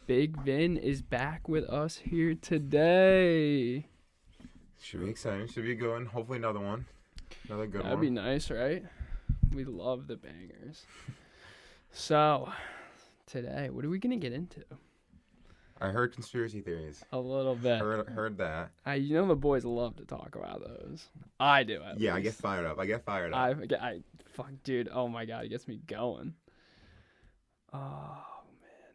Big Vin is back with us here today. Should be exciting. Should be a good one. Hopefully another one. Another good That'd one. be nice, right? We love the bangers. So, today, what are we going to get into? I heard conspiracy theories. A little bit. Heard that. You know the boys love to talk about those. I do, at Yeah, least. I get fired up. Fuck, dude, oh my god, it gets me going. Oh, man.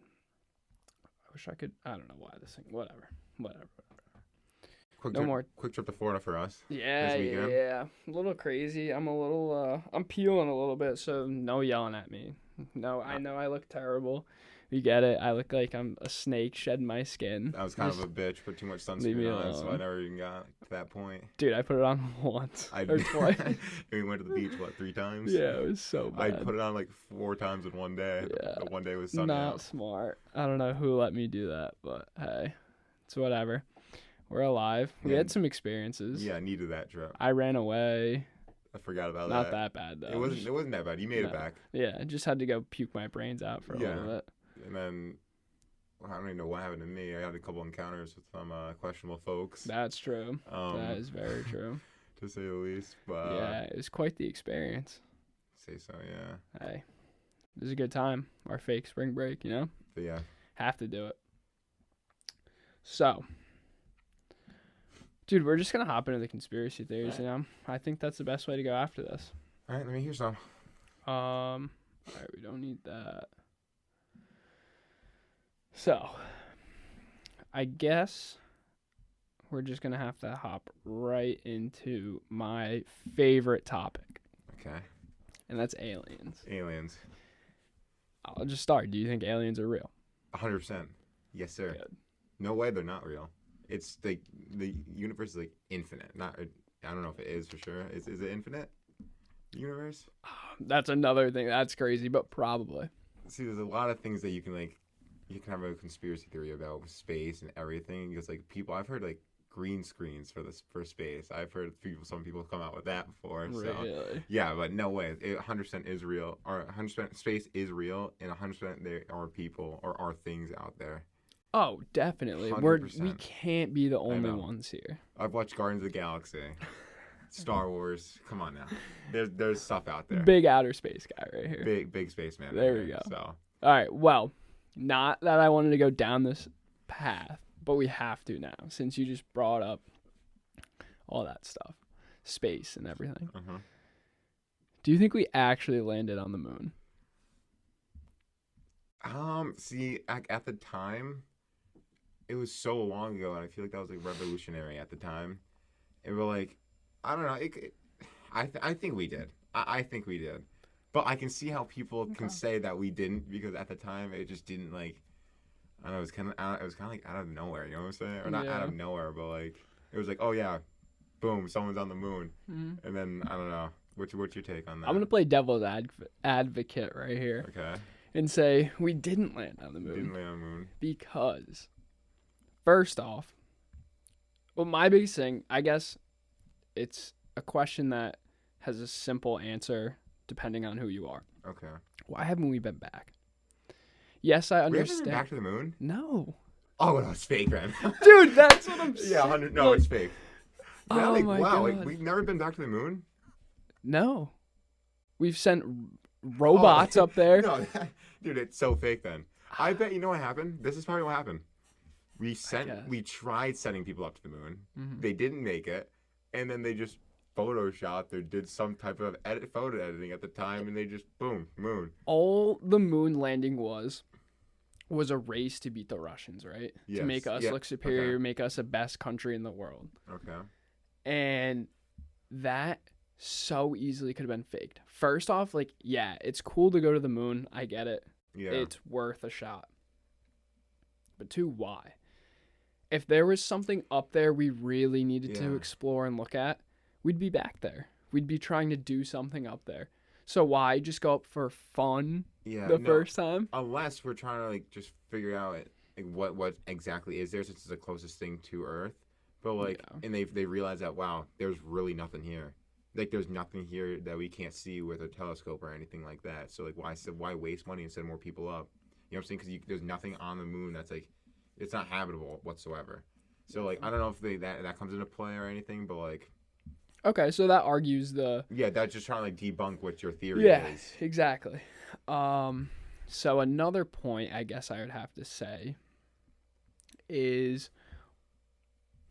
I wish I could, I don't know why this thing, whatever. Quick trip to Florida for us. Yeah. A little crazy. I'm peeling a little bit, so no yelling at me. No, I know I look terrible. You get it. I look like I'm a snake shedding my skin. I was kind of a bitch, put too much sunscreen on, so I never even got to that point. Dude, I put it on once or twice. We went to the beach, 3 times? Yeah, it was so bad. I put it on 4 times in one day. Yeah. One day was sunny Not out. smart. I don't know who let me do that, but hey, it's whatever. We're alive. We Yeah. had some experiences. Yeah, I needed that trip. I ran away. I forgot about Not that. that bad though. It wasn't that bad. You made it back. Yeah, I just had to go puke my brains out for a little bit. And then I don't even know what happened to me. I had a couple encounters with some questionable folks. That's true. That is very true. To say the least. But Yeah, it was quite the experience. say so, yeah. Hey, it was a good time. Our fake spring break, you know? But yeah. Have to do it. So, dude, we're just going to hop into the conspiracy theories, you know? I think that's the best way to go after this. All right, let me hear some. All right, we don't need that. So, I guess we're just going to have to hop right into my favorite topic, Okay. and that's aliens. Aliens. I'll just start. Do you think aliens are real? 100%. Yes, sir. Good. No way they're not real. It's the universe is infinite. I don't know if it is for sure. Is it infinite? Universe? That's another thing. That's crazy, but probably. See, there's a lot of things that you can have a conspiracy theory about with space and everything. Because I've heard green screens for space. I've heard some people come out with that before. So Really? yeah, but no way. It 100% is real. Or 100% space is real, and 100% there are people or are things out there. Oh, definitely. 100%. We can't be the only know. ones here. I've watched Guardians of the Galaxy, Star Wars. Come on now. There's stuff out there. Big outer space guy right here. Big spaceman. There right we here, go. So All right. Well, not that I wanted to go down this path, but we have to now since you just brought up all that stuff, space and everything. uh-huh. Do you think we actually landed on the moon? See, at the time, it was so long ago, and I feel like that was revolutionary at the time. And we're I don't know. I think we did. I think we did. But I can see how people can say that we didn't because at the time it just didn't I don't know. It was kind of out of nowhere. You know what I'm saying? Or not out of nowhere, but it was oh yeah, boom, someone's on the moon. Mm-hmm. And then I don't know. What's your take on that? I'm gonna play devil's advocate right here Okay. and say we didn't land on the moon. Didn't land on the moon. Because, first off, well, my biggest thing, I guess, it's a question that has a simple answer depending on who you are. Okay. Why haven't we been back? Yes, I We haven't understand. been back to the moon? No. Oh, no, it's fake, man. Dude, that's what I'm saying. Yeah, 100. No, it's fake. Yeah, Oh my wow, God. we've never been back to the moon. No. We've sent robots up there. No, dude, it's so fake. Then I bet you know what happened. This is probably what happened. We tried sending people up to the moon. Mhm. They didn't make it, and then they just photoshopped or did some type of photo editing at the time, and they just boom, moon. All the moon landing was a race to beat the Russians, right? Yes. To make us Yeah. look superior, Okay. make us the best country in the world. Okay. And that so easily could have been faked. First off, yeah, it's cool to go to the moon. I get it. Yeah. It's worth a shot. But two, why? If there was something up there we really needed to Yeah. explore and look at, we'd be back there. We'd be trying to do something up there. So why just go up for fun Yeah. the no, first time? Unless we're trying to just figure out what exactly is there, since it's the closest thing to Earth. But Yeah. and they realize that wow, there's really nothing here. There's nothing here that we can't see with a telescope or anything like that. So why waste money and send more people up? You know what I'm saying? Because there's nothing on the moon that's like, it's not habitable whatsoever. So like, I don't know if that comes into play or anything, but like. Okay, so that argues the. Yeah, that's just trying to like debunk what your theory is. Exactly. So another point I guess I would have to say is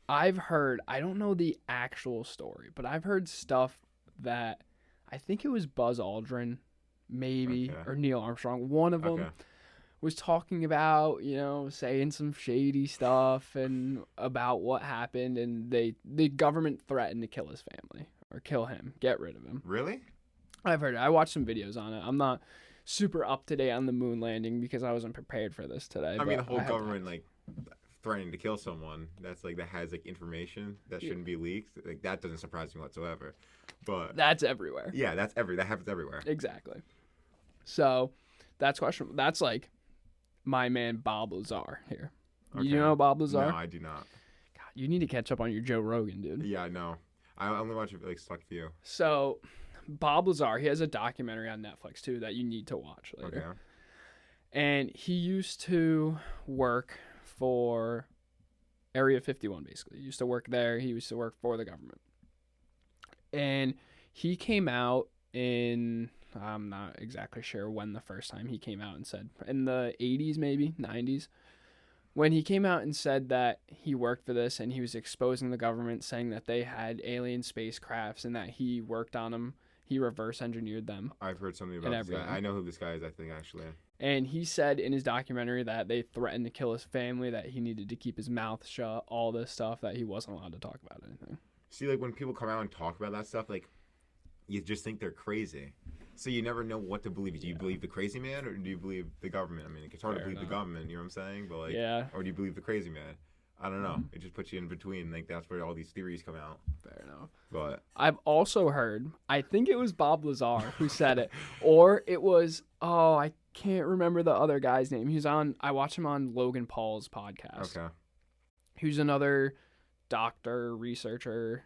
I've heard, I don't know the actual story, but I've heard stuff that I think it was Buzz Aldrin, maybe, or Neil Armstrong, one of them was talking about, saying some shady stuff and about what happened, and the government threatened to kill his family or kill him, get rid of him. Really? I've heard it. I watched some videos on it. I'm not super up to date on the moon landing because I wasn't prepared for this today. I mean, the whole government like threatening to kill someone that has like information that shouldn't be leaked. Like that doesn't surprise me whatsoever. But that's everywhere. Yeah, that happens everywhere. Exactly. So that's question. That's like my man Bob Lazar here. Okay. You know Bob Lazar? No, I do not. God, you need to catch up on your Joe Rogan, dude. Yeah, I know. I only watch like select few. So Bob Lazar, he has a documentary on Netflix too that you need to watch later. Okay. And he used to work for Area 51, basically. He used to work there. He used to work for the government. And he came out in, I'm not exactly sure when the first time he came out and said, in the 80s maybe, 90s, when he came out and said that he worked for this and he was exposing the government, saying that they had alien spacecrafts and that he worked on them. He reverse engineered them. I've heard something about this guy. I know who this guy is, I think, actually. And he said in his documentary that they threatened to kill his family, that he needed to keep his mouth shut, all this stuff, that he wasn't allowed to talk about anything. See, like, when people come out and talk about that stuff, like, you just think they're crazy. So you never know what to believe. Do you believe the crazy man or do you believe the government? I mean, it's hard to believe the government, you know what I'm saying? But, like, or do you believe the crazy man? I don't know. It just puts you in between. Like, that's where all these theories come out. Fair enough. But I've also heard, I think it was Bob Lazar who said it, or it was, I can't remember the other guy's name. I watch him on Logan Paul's podcast. Okay. Who's another doctor, researcher,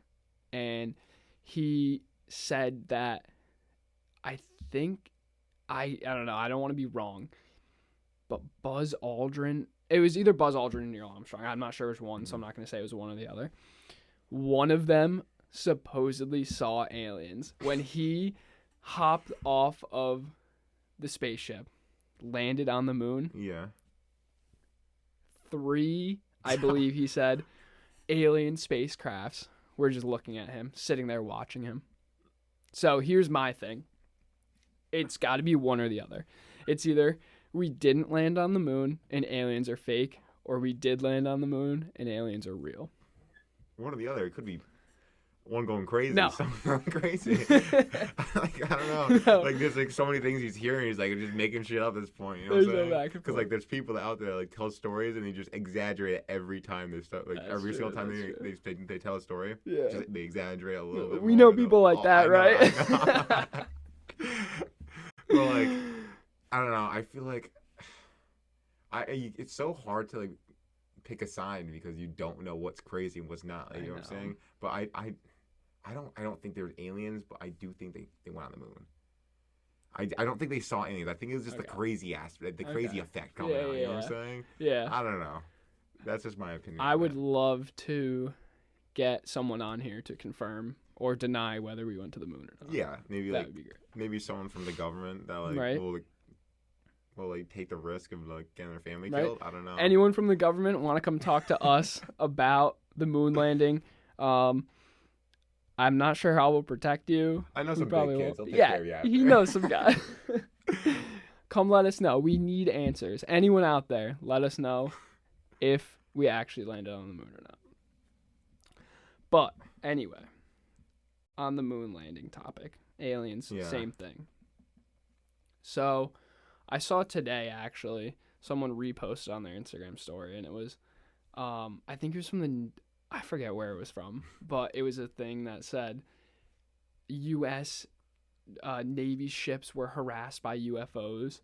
and he said that I don't know, I don't want to be wrong, but Buzz Aldrin, it was either Buzz Aldrin or Neil Armstrong. I'm not sure which one, so I'm not going to say it was one or the other. One of them supposedly saw aliens when he hopped off of the spaceship, landed on the moon. Yeah. 3, I believe he said, alien spacecrafts were just looking at him, sitting there watching him. So here's my thing. It's got to be one or the other. It's either we didn't land on the moon and aliens are fake, or we did land on the moon and aliens are real. One or the other. It could be one going crazy, someone going crazy. Like, I don't know. No. Like, there's like so many things he's hearing. He's like just making shit up at this point. You know what I'm saying? Because like there's people out there that, like, tell stories and they just exaggerate it every time they start. Like every single time they tell a story, they exaggerate a little bit. We know people like that, right? But like, I don't know. I feel like it's so hard to like pick a side because you don't know what's crazy and what's not. Like, you know what I'm saying? But I don't think there's aliens, but I do think they went on the moon. I don't think they saw aliens. I think it was just the crazy aspect, the crazy effect coming out. You know what I'm saying? Yeah. I don't know. That's just my opinion. I would love to get someone on here to confirm or deny whether we went to the moon or not. Yeah, maybe that would be great. Maybe someone from the government that like will like take the risk of like getting their family killed. I don't know. Anyone from the government want to come talk to us about the moon landing? I'm not sure how we'll protect you. I know some big kids. I'll take care of you after. He knows some guy. Come let us know. We need answers. Anyone out there, let us know if we actually landed on the moon or not. But anyway, on the moon landing topic, aliens, same thing. So I saw today, actually, someone reposted on their Instagram story, and it was, I think it was from I forget where it was from, but it was a thing that said U.S. Navy ships were harassed by UFOs.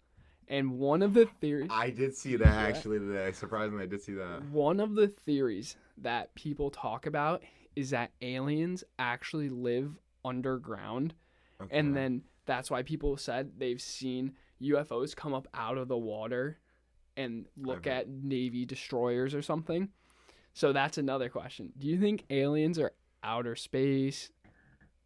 And one of the theories... I did see that, actually, today. Surprisingly, I did see that. One of the theories that people talk about is that aliens actually live underground. Okay. And then that's why people said they've seen UFOs come up out of the water and look at Navy destroyers or something. So that's another question. Do you think aliens are outer space,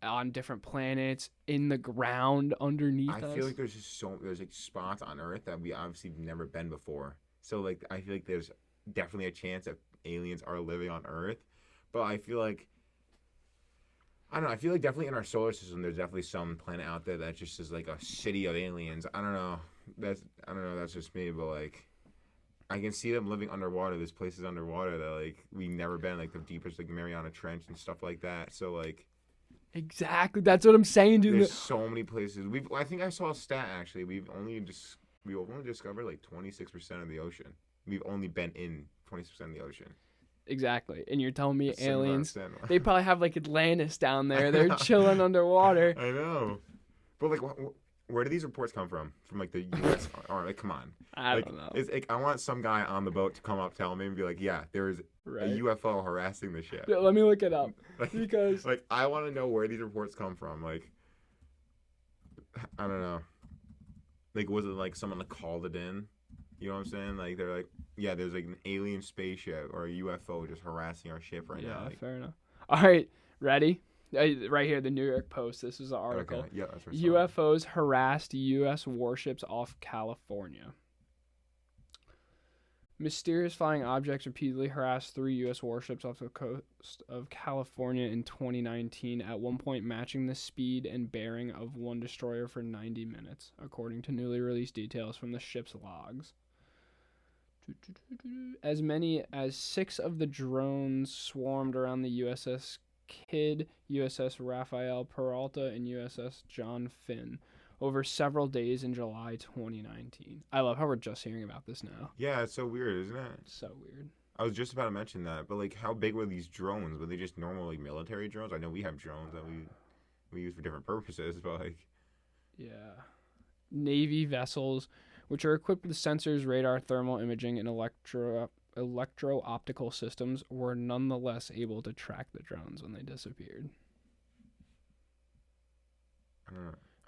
on different planets, in the ground underneath us? I feel like there's like spots on Earth that we obviously never been before. So like I feel like there's definitely a chance that aliens are living on Earth, but I feel like I don't know. I feel like definitely in our solar system, there's definitely some planet out there that just is like a city of aliens. I don't know. I don't know. That's just me, but like, I can see them living underwater. There's places underwater that like we've never been, like the deepest, like Mariana Trench and stuff like that. So like, exactly. That's what I'm saying, dude. there's so many places. I think I saw a stat actually. We've only discovered like 26% of the ocean. We've only been in 26% of the ocean. Exactly. And you're telling me That's aliens, 7%. they probably have like Atlantis down there. They're chilling underwater. I know. But like, where do these reports come from? From like the U.S. or like, come on. I don't know. It's like I want some guy on the boat to come up, tell me, and be like, yeah, there is a UFO harassing the ship. Yeah, let me look it up because like I want to know where these reports come from. Like, I don't know. Like, was it like someone that called it in? You know what I'm saying? Like they're like, yeah, there's like an alien spaceship or a UFO just harassing our ship right now. Yeah, like, fair enough. All right, ready? Right here, the New York Post. This is the article. Okay. Yeah, that's right. UFOs harassed U.S. warships off California. Mysterious flying objects repeatedly harassed 3 U.S. warships off the coast of California in 2019, at one point matching the speed and bearing of one destroyer for 90 minutes, according to newly released details from the ship's logs. As many as 6 of the drones swarmed around the USS Kidd, USS Rafael Peralta, and USS John Finn over several days in July 2019. I love how we're just hearing about this now. Yeah, it's so weird, isn't it? So weird. I was just about to mention that, but like, how big were these drones? Were they just normal like military drones? I know we have drones that we use for different purposes, but like, yeah, Navy vessels, which are equipped with sensors, radar, thermal imaging, and electro-optical systems, were nonetheless able to track the drones when they disappeared.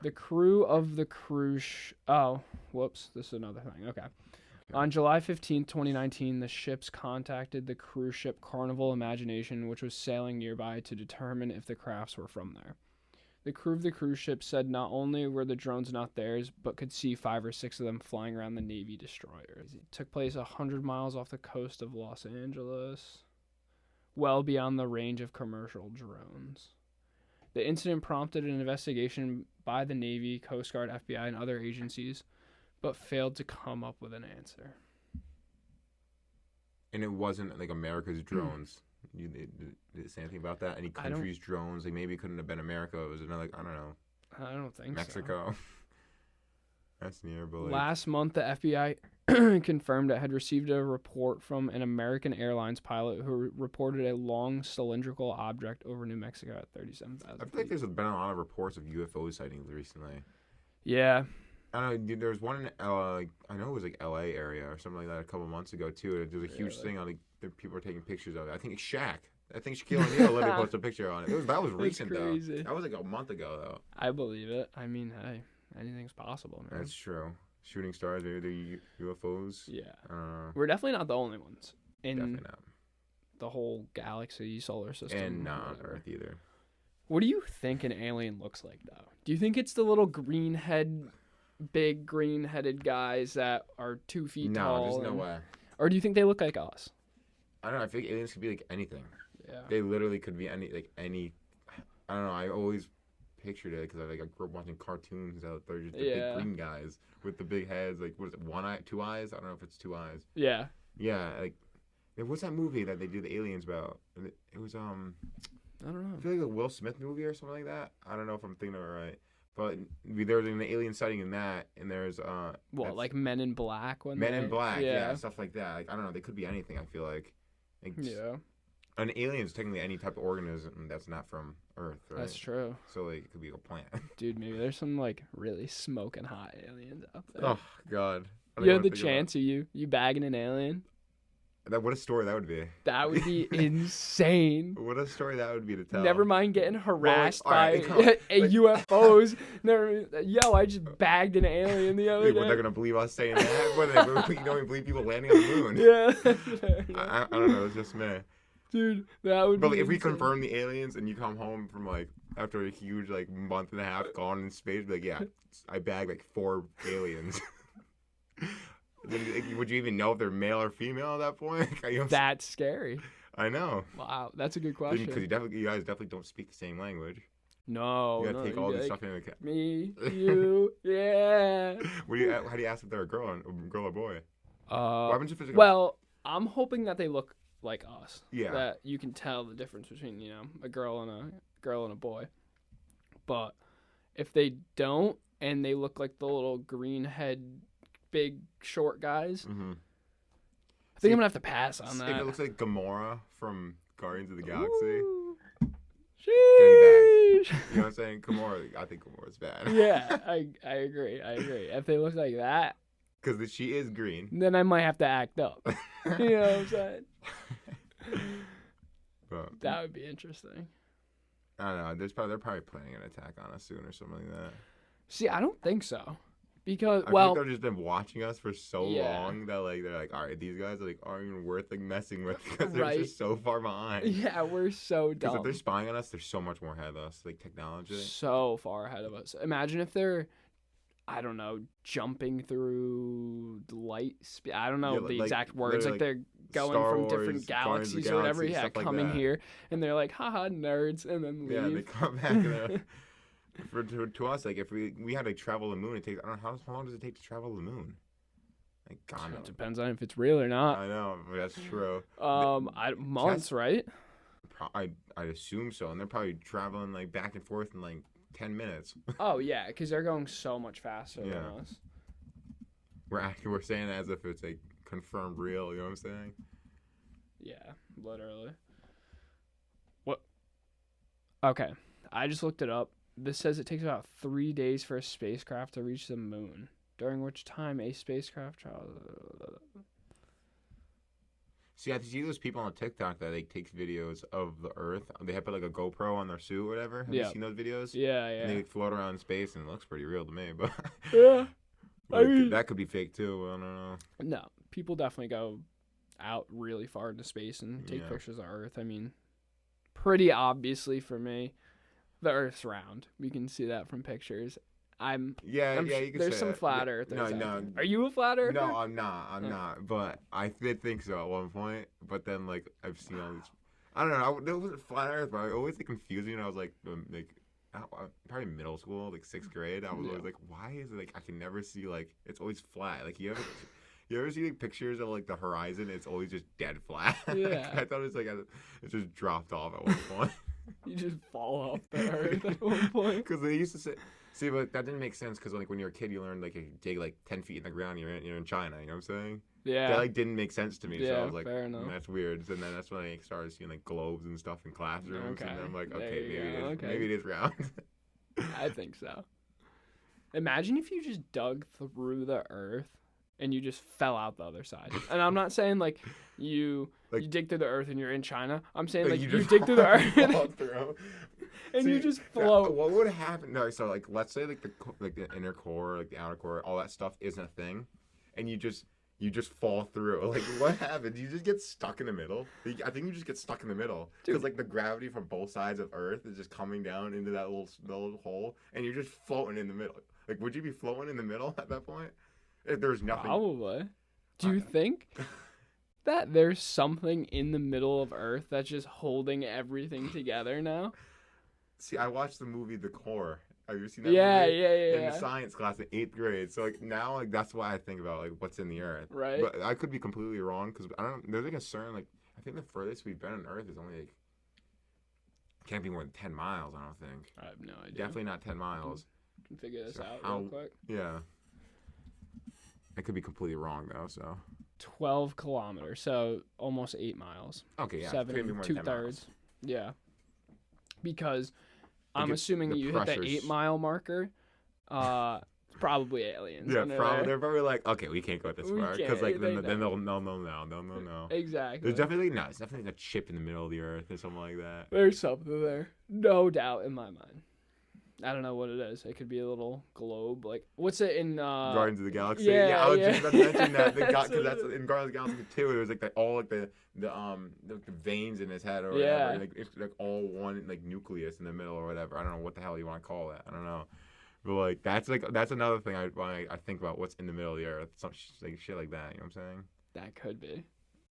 The crew of the cruise... this is another thing. Okay. On July 15, 2019, the ships contacted the cruise ship Carnival Imagination, which was sailing nearby, to determine if the crafts were from there. The crew of the cruise ship said not only were the drones not theirs, but could see 5 or 6 of them flying around the Navy destroyers. It took place 100 miles off the coast of Los Angeles, well beyond the range of commercial drones. The incident prompted an investigation by the Navy, Coast Guard, FBI, and other agencies, but failed to come up with an answer. And it wasn't like America's drones. Did it say anything about that? Any country's drones? Like maybe it couldn't have been America. It was another. I don't know. I don't think Mexico. so. That's near, but like... Last month, the FBI confirmed it had received a report from an American Airlines pilot who reported a long cylindrical object over New Mexico at 37,000 I feel like there's been a lot of reports of UFO sightings recently. Yeah. I don't know. There was one in I know it was like L.A. area or something like that a couple months ago too. There was a huge thing on like people were taking pictures of it. I think it's Shaq. I think Shaquille O'Neal let me post a picture on it. That was recent though. That was like a month ago though. I believe it. I mean, hey, anything's possible, man. That's true. Shooting stars, maybe the UFOs. Yeah. We're definitely not the only ones in not. the whole galaxy, solar system. And not on Earth either. What do you think an alien looks like, though? Do you think it's the little big green-headed guys that are 2 feet tall? No, there's no way. Or do you think they look like us? I don't know. I think aliens could be like anything. Yeah. They literally could be any. I don't know. I always pictured it because I grew up watching cartoons out there, just the big green guys with the big heads. Like, what is it? 1 eye, 2 eyes? I don't know if it's 2 eyes. Yeah. Yeah. Like, what's that movie that they do the aliens about? It was I don't know. I feel like a Will Smith movie or something like that. I don't know if I'm thinking of it right. But there was an alien sighting in that, and there's like Men in Black? Men in Black, yeah, stuff like that. Like, I don't know, they could be anything. I feel like yeah, an alien is technically any type of organism that's not from Earth, right? That's true. So like, it could be a plant. Dude, maybe there's some like really smoking hot aliens out there. Oh God! You have the chance? Are you bagging an alien? What a story that would be. That would be insane. What a story that would be to tell. Never mind getting harassed by right, UFOs. Yo, I just bagged an alien the other day. They're going to believe us saying that? You don't even believe people landing on the moon. Yeah. I don't know. It's just me. Dude, that would be But if we insane. confirm the aliens and you come home from, like, after a huge, like, month and a half gone in space, be like, yeah, I bagged, like, 4 aliens. Would you even know if they're male or female at that point? That's scary. I know. Wow, that's a good question. Because you guys definitely don't speak the same language. No, you gotta take all this stuff into account. Me, you, yeah. How do you ask if they're a girl or boy? Well, I'm hoping that they look like us. Yeah. That you can tell the difference between, a girl and a boy. But if they don't, and they look like the little green head, big short guys, I think I'm gonna have to pass on that. If it looks like Gamora from Guardians of the Galaxy. Ooh. Sheesh. You know what I'm saying? I think Gamora's bad. Yeah, I agree. If they look like that, because she is green, then I might have to act up. You know what I'm saying? But, that would be interesting. I don't know. They're probably planning an attack on us soon or something like that. See, I don't think so. Because, I think they've just been watching us for so long that they're like, all right, these guys aren't even worth messing with because they're just so far behind. Yeah, we're so dumb. Because if they're spying on us, they're so much more ahead of us, technology. So far ahead of us. Imagine if they're, I don't know, jumping through light speed. I don't know the exact words. They're going Star from Wars, different galaxies or whatever. Yeah, coming here and they're like, haha, nerds, and then leave. Yeah, they come back and to us, if we had to travel the moon, it takes, I don't know, how long does it take to travel the moon? God, it depends on if it's real or not. I know, that's true. Months, right? I'd assume so, and they're probably traveling back and forth in 10 minutes. Oh yeah, because they're going so much faster than us. We're saying it as if it's confirmed real. You know what I'm saying? Yeah, literally. What? Okay, I just looked it up. This says it takes about 3 days for a spacecraft to reach the moon, during which time a spacecraft travels. See, I see those people on TikTok that takes videos of the Earth. They have a GoPro on their suit or whatever. Have you seen those videos? Yeah. And they float around in space, and it looks pretty real to me. But yeah, that could be fake too. I don't know. No, people definitely go out really far into space and take pictures of Earth. I mean, pretty obviously for me, the Earth's round. We can see that from pictures. You can there's say some that. flat earthers. No. Are you a flat earther? No, I'm not. But I did think so at one point. But then I've seen all these. I don't know. It wasn't flat earth, but I always confused me. And I was probably middle school, 6th grade. I was always why is it I can never see it's always flat. You ever see pictures of the horizon? It's always just dead flat. Yeah. I thought it was it just dropped off at one point. You just fall off the earth at one point. Because they used to say. See, but that didn't make sense because when you're a kid, you learn you dig 10 feet in the ground, you're in China. You know what I'm saying? Yeah. That didn't make sense to me. Yeah, so I was fair enough. That's weird. And then that's when I started seeing globes and stuff in classrooms. Okay. And then I'm maybe it is round. I think so. Imagine if you just dug through the earth and you just fell out the other side. And I'm not saying you dig through the earth and you're in China. I'm saying you dig through the earth. And you just float. What would happen? No, so let's say the inner core, the outer core, all that stuff isn't a thing, and you just fall through. What happens? You just get stuck in the middle. I think you just get stuck in the middle because the gravity from both sides of Earth is just coming down into that little hole, and you're just floating in the middle. Would you be floating in the middle at that point if there's nothing? Probably. Do you think that there's something in the middle of Earth that's just holding everything together now? See, I watched the movie The Core. Have you seen that movie? Yeah. In the science class in 8th grade. So now that's why I think about what's in the Earth. Right. But I could be completely wrong because I don't. There's a certain I think the furthest we've been on Earth is only can't be more than 10 miles. I don't think. I have no idea. Definitely not 10 miles. Can figure this out real quick. Yeah. I could be completely wrong though. So. 12 kilometers, so almost 8 miles. Okay, yeah. 7 and 2/3. Yeah. Because I'm assuming you hit the 8 mile marker. It's probably aliens. Yeah, under probably. there. They're probably like, okay, we can't go this We far because can't, then they they'll no. Exactly. There's definitely no. It's definitely a chip in the middle of the earth or something like that. There's something there. No doubt in my mind. I don't know what it is. It could be a little globe. Like, what's it in Guardians of the Galaxy. Yeah, I was yeah. just about to mention that because That's that's in Guardians of the Galaxy 2. It was like all like the veins in his head or Yeah. whatever. Like it's like all one like nucleus in the middle or whatever. I don't know what the hell you want to call that. I don't know. But like that's another thing I think about what's in the middle of the earth. Some like shit like that. You know what I'm saying? That could be.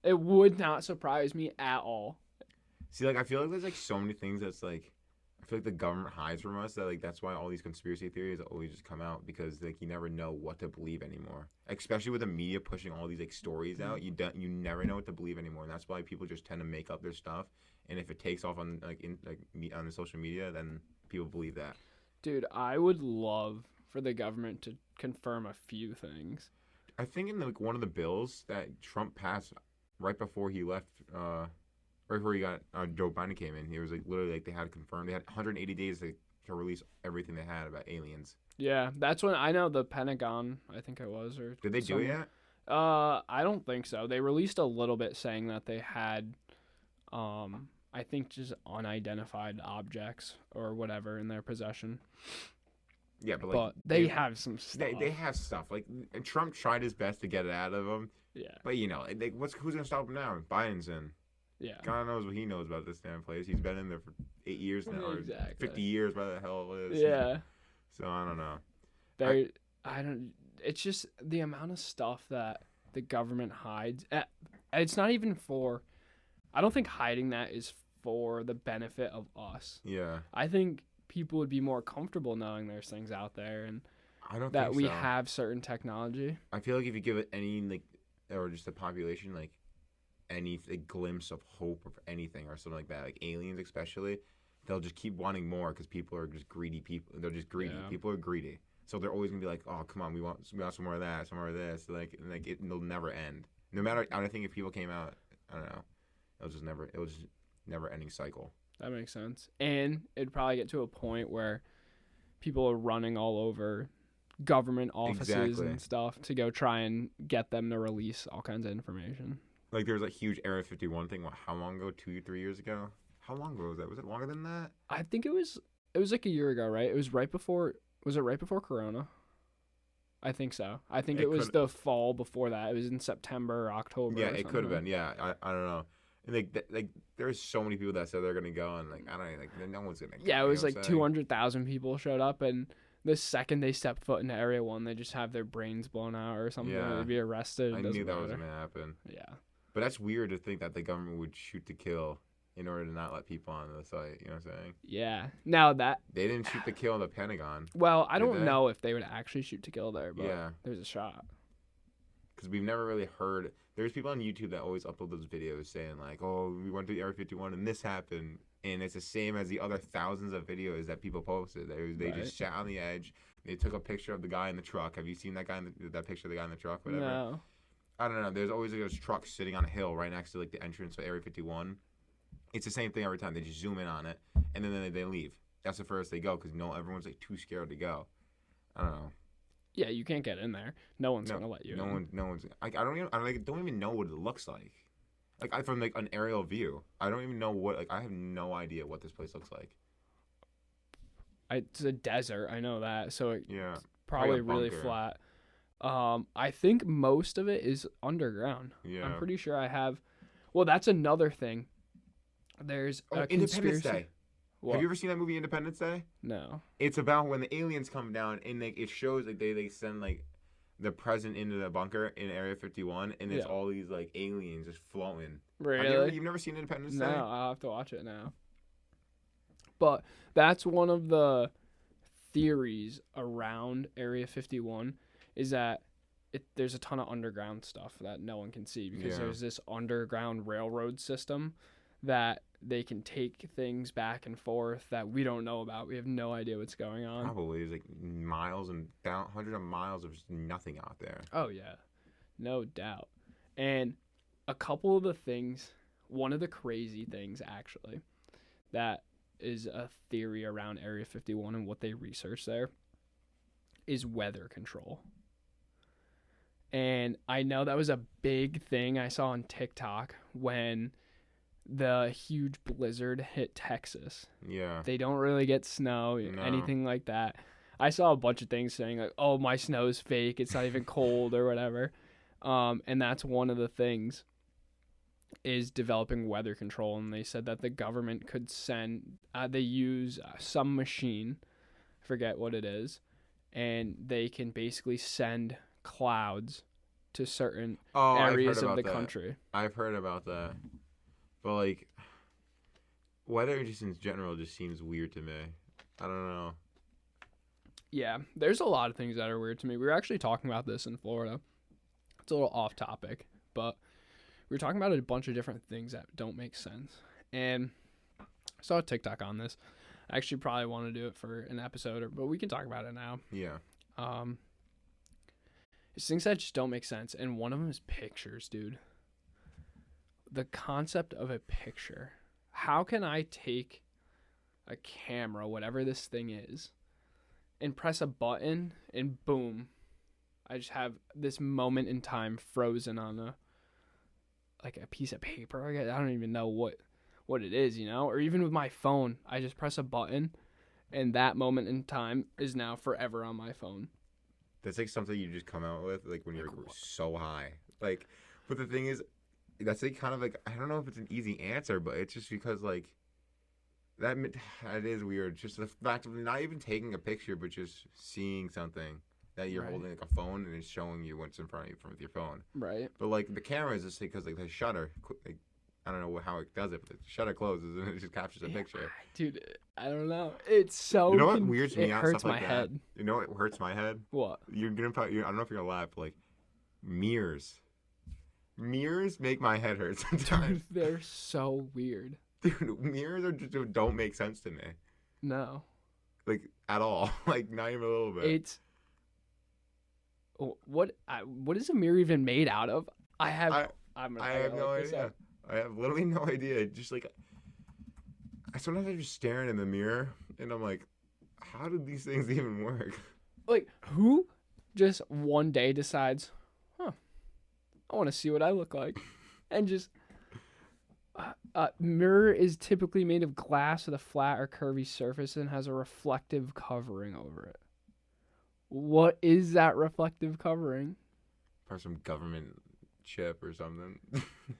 It would not surprise me at all. See, like I feel like there's like so many things that's like. I feel like the government hides from us that like that's why all these conspiracy theories always just come out because like you never know what to believe anymore. Especially with the media pushing all these like stories out, you never know what to believe anymore, and that's why people just tend to make up their stuff. And if it takes off on on the social media, then people believe that. Dude, I would love for the government to confirm a few things. I think in like one of the bills that Trump passed right before he left. Right before he got Joe Biden came in, he was like literally like they had to confirm they had 180 days to release everything they had about aliens. Yeah, that's when I know the Pentagon. I think it was or. Did they do it yet? I don't think so. They released a little bit saying that they had, I think just unidentified objects or whatever in their possession. Yeah, but like they have some stuff. They have stuff like Trump tried his best to get it out of them. Yeah. But you know, who's gonna stop him now? Biden's in. Yeah. God knows what he knows about this damn place. He's been in there for 8 years now, Exactly. or 50 years, whatever the hell it is. Yeah. So I don't know. I don't. It's just the amount of stuff that the government hides. It's not even for. I don't think hiding that is for the benefit of us. Yeah. I think people would be more comfortable knowing there's things out there and I don't that think we so. have certain technology. I feel like if you give it any like, or just the population like. Any glimpse of hope of anything or something like that, like aliens especially, they'll just keep wanting more because people are just greedy. They're just greedy. Yeah. People are greedy, so they're always gonna be like, "Oh, come on, we want some more of that, some more of this." It'll never end. No matter, I think if people came out, I don't know, it was just never ending cycle. That makes sense, and it'd probably get to a point where people are running all over government offices and stuff to go try and get them to release all kinds of information. Like there was a huge Area 51 thing. How long ago? 2-3 years ago? How long ago was that? Was it longer than that? I think it was like a year ago, right? It was right before. Was it right before Corona? I think so. I think it was the fall before that. It was in September or October. Yeah, it could have been. Yeah, I don't know. And there's so many people that said they're gonna go, and I don't like no one's gonna. Yeah, it was like 200,000 people showed up, and the second they step foot into Area 1, they just have their brains blown out or something. Yeah. They'd be arrested. I knew that was gonna happen. Yeah. But that's weird to think that the government would shoot to kill in order to not let people on the site. You know what I'm saying? Yeah. Now that they didn't shoot to kill in the Pentagon. Well, I don't know if they would actually shoot to kill there, but yeah, there's a shot. Because we've never really heard. There's people on YouTube that always upload those videos saying like, "Oh, we went to Area 51 and this happened," and it's the same as the other thousands of videos that people posted. They just sat on the edge. They took a picture of the guy in the truck. Have you seen that guy? That picture of the guy in the truck? Whatever. No. I don't know. There's always like a truck sitting on a hill right next to like the entrance of Area 51. It's the same thing every time. They just zoom in on it and then they leave. That's the first they go because everyone's like too scared to go. I don't know. Yeah, you can't get in there. No one's gonna let you. No one's. I don't even know what it looks like. Like from like an aerial view, I don't even know what. Like I have no idea what this place looks like. It's a desert. I know that. So it's probably really flat. I think most of it is underground. Yeah. I'm pretty sure I have. Well, that's another thing. There's a Independence Day. What? Have you ever seen that movie Independence Day? No. It's about when the aliens come down and like it shows like they send like the president into the bunker in Area 51 and it's all these like aliens just floating. Really? You've never seen Independence Day? No, I'll have to watch it now. But that's one of the theories around Area 51 is that there's a ton of underground stuff that no one can see because there's this underground railroad system that they can take things back and forth that we don't know about. We have no idea what's going on. Probably. There's like miles and hundreds of miles of just nothing out there. Oh, yeah. No doubt. And a couple of the things, one of the crazy things actually, that is a theory around Area 51 and what they research there is weather control. And I know that was a big thing I saw on TikTok when the huge blizzard hit Texas. Yeah. They don't really get snow, anything like that. I saw a bunch of things saying like, "Oh, my snow's fake. It's not even cold or whatever." And that's one of the things is developing weather control. And they said that the government could send, they use some machine, forget what it is, and they can basically send clouds to certain areas of the country. I've heard about that. But, like, weather just in general just seems weird to me. I don't know. Yeah, there's a lot of things that are weird to me. We were actually talking about this in Florida. It's a little off topic, but we were talking about a bunch of different things that don't make sense. And I saw a TikTok on this. I actually probably want to do it for an episode, but we can talk about it now. Yeah. It's things that just don't make sense. And one of them is pictures, dude. The concept of a picture. How can I take a camera, whatever this thing is, and press a button and boom, I just have this moment in time frozen on a piece of paper. I don't even know what it is, or even with my phone, I just press a button and that moment in time is now forever on my phone. That's like something you just come out with like when you're so high. Like, but the thing is, that's like kind of like, I don't know if it's an easy answer, but it's just because like that is weird. Just the fact of not even taking a picture, but just seeing something that you're holding like a phone and it's showing you what's in front of you with your phone. Right. But like the camera is just because like the shutter, like, I don't know how it does it, but the shutter closes and it just captures a picture. Dude, I don't know. It's so. You know what weirds me out? It hurts stuff like my that? head. You know what hurts my head? What? You're gonna probably. I don't know if you're gonna laugh. But like mirrors. Mirrors make my head hurt sometimes. Dude, they're so weird. Dude, mirrors don't make sense to me. No. Like at all. Like not even a little bit. It's. What is a mirror even made out of? I have no idea. I have literally no idea. Just like, sometimes I'm just staring in the mirror and I'm like, how did these things even work? Like, who just one day decides, I want to see what I look like, and just mirror is typically made of glass with a flat or curvy surface and has a reflective covering over it. What is that reflective covering? Probably some government chip or something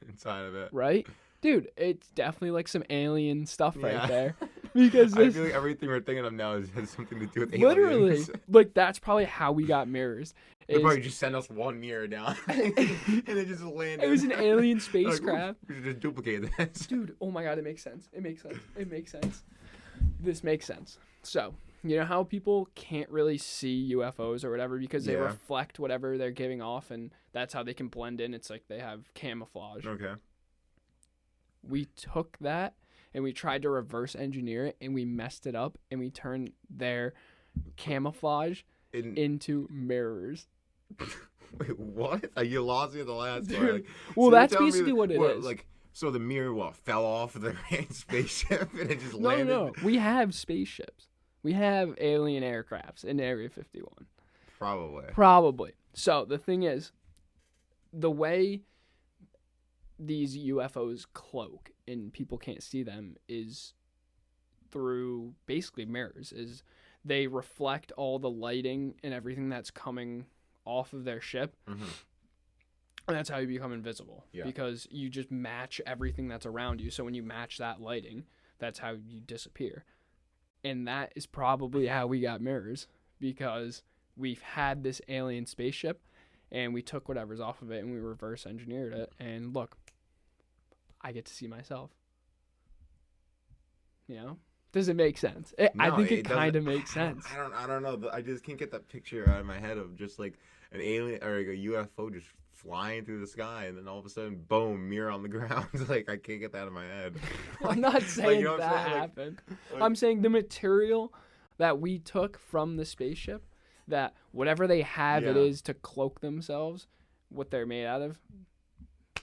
inside of it. Right? Dude, it's definitely like some alien stuff right there. Because I feel like everything we're thinking of now has something to do with aliens. Literally. Like, that's probably how we got mirrors. They probably just send us one mirror down and it just landed. It was an alien spacecraft. We should just duplicate this. Dude, oh my god, it makes sense. It makes sense. This makes sense. So, you know how people can't really see UFOs or whatever because they reflect whatever they're giving off, and that's how they can blend in. It's like they have camouflage. Okay. We took that and we tried to reverse engineer it, and we messed it up, and we turned their camouflage into mirrors. Wait, what? You lost me at the last part. Like, well, so that's basically what it is. Like, so the mirror fell off the spaceship and it just landed? No. We have spaceships. We have alien aircrafts in Area 51. Probably. So the thing is, the way these UFOs cloak and people can't see them is through basically mirrors. Is they reflect all the lighting and everything that's coming off of their ship. Mm-hmm. And that's how you become invisible. Yeah. Because you just match everything that's around you. So when you match that lighting, that's how you disappear. And that is probably how we got mirrors, because we've had this alien spaceship and we took whatever's off of it and we reverse engineered it. And look, I get to see myself. You know? Does it make sense? I think it kind of makes sense. I don't know. I just can't get that picture out of my head of just like an alien or like a UFO just flying through the sky, and then all of a sudden, boom, mirror on the ground. Like, I can't get that out of my head. I'm not saying that happened. I'm saying the material that we took from the spaceship, that whatever they have it is to cloak themselves, what they're made out of,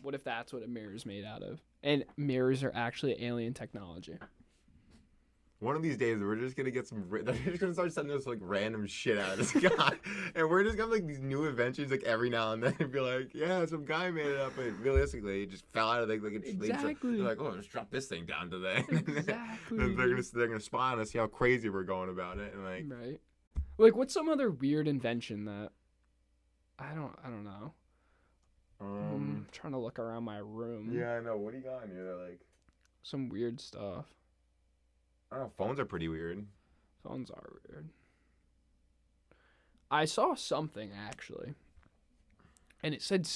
what if that's what a mirror is made out of? And mirrors are actually alien technology. One of these days, we're just gonna get they're just gonna start sending us like random shit out of the sky, and we're just gonna have like these new inventions like every now and then, and be like, yeah, some guy made it up, but realistically, it just fell out of like exactly. they're like, oh, let's drop this thing down today. Exactly. Then they're gonna spy on us, see how crazy we're going about it, and like, right. Like, what's some other weird invention that I don't know. I'm trying to look around my room. Yeah, I know. What do you got in here? They're like some weird stuff. I don't know. Phones are pretty weird. Phones are weird. I saw something actually, and it said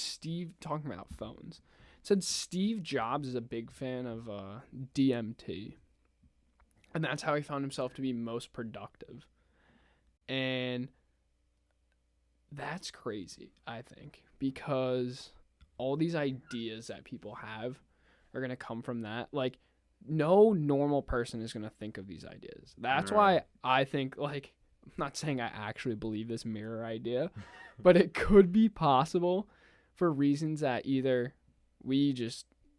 talking about phones. It said Steve Jobs is a big fan of DMT, and that's how he found himself to be most productive. And that's crazy, I think, because all these ideas that people have are going to come from that. Like, no normal person is going to think of these ideas. That's why I think, like, I'm not saying I actually believe this mirror idea, but it could be possible for reasons that either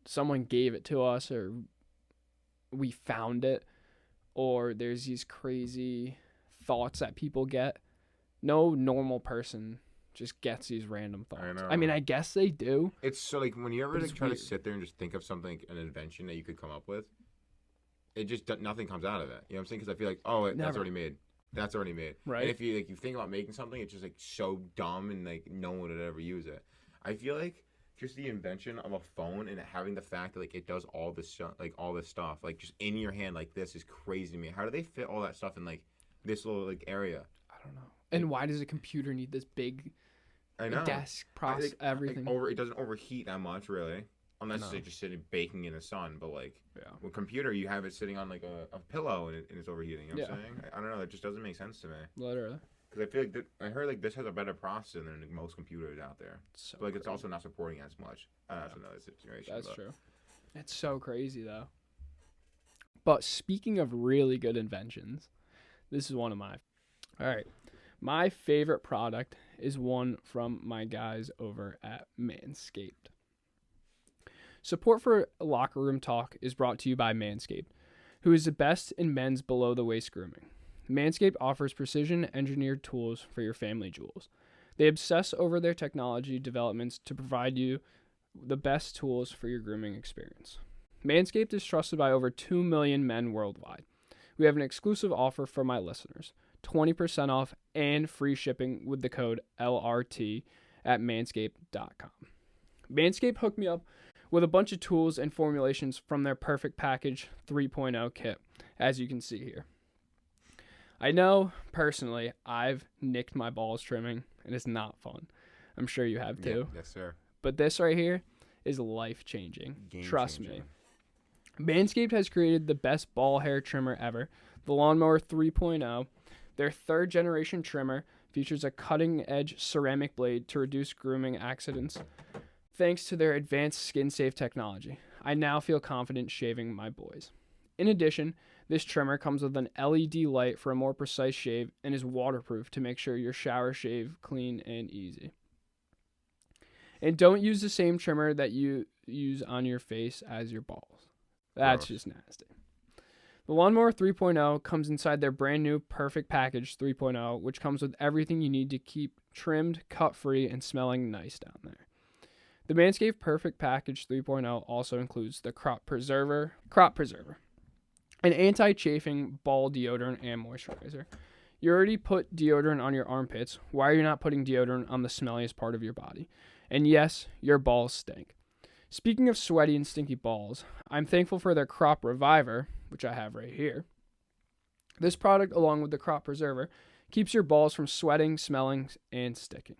someone gave it to us, or we found it, or there's these crazy thoughts that people get. No normal person just gets these random thoughts. I mean, I guess they do. It's so like when you ever like try to sit there and just think of something, an invention that you could come up with, it just nothing comes out of it. You know what I'm saying? Because I feel like, that's already made. That's already made. Right. And if you think about making something, it's just like so dumb and like no one would ever use it. I feel like just the invention of a phone and having the fact that like it does all this stuff, like just in your hand like this is crazy to me. How do they fit all that stuff in like this little like area? I don't know. And why does a computer need this big desk process, everything? It doesn't overheat that much, really. Unless it's just sitting baking in the sun. But, like, with a computer, you have it sitting on, like, a pillow and it's overheating. You know what I'm saying? I don't know. It just doesn't make sense to me. Literally. Because I feel like I heard, like, this has a better processor than like, most computers out there. But, like, it's also not supporting as much. That's another situation. That's true. It's so crazy, though. But speaking of really good inventions, this is one of my... All right. My favorite product is one from my guys over at Manscaped. Support for Locker Room Talk is brought to you by Manscaped, who is the best in men's below-the-waist grooming. Manscaped offers precision-engineered tools for your family jewels. They obsess over their technology developments to provide you the best tools for your grooming experience. Manscaped is trusted by over 2 million men worldwide. We have an exclusive offer for my listeners. 20% off and free shipping with the code LRT at manscaped.com. Manscaped hooked me up with a bunch of tools and formulations from their Perfect Package 3.0 kit, as you can see here. I know, personally, I've nicked my balls trimming, and it's not fun. I'm sure you have too. Yes, sir. But this right here is life-changing. Trust me. Manscaped has created the best ball hair trimmer ever, the Lawnmower 3.0. Their third-generation trimmer features a cutting-edge ceramic blade to reduce grooming accidents. Thanks to their advanced skin-safe technology, I now feel confident shaving my boys. In addition, this trimmer comes with an LED light for a more precise shave and is waterproof to make sure your shower shave clean and easy. And don't use the same trimmer that you use on your face as your balls. That's just nasty. The Lawnmower 3.0 comes inside their brand new Perfect Package 3.0, which comes with everything you need to keep trimmed, cut-free, and smelling nice down there. The Manscaped Perfect Package 3.0 also includes the Crop Preserver, an anti-chafing ball deodorant and moisturizer. You already put deodorant on your armpits. Why are you not putting deodorant on the smelliest part of your body? And yes, your balls stink. Speaking of sweaty and stinky balls, I'm thankful for their Crop Reviver, which I have right here. This product, along with the Crop Preserver, keeps your balls from sweating, smelling, and sticking.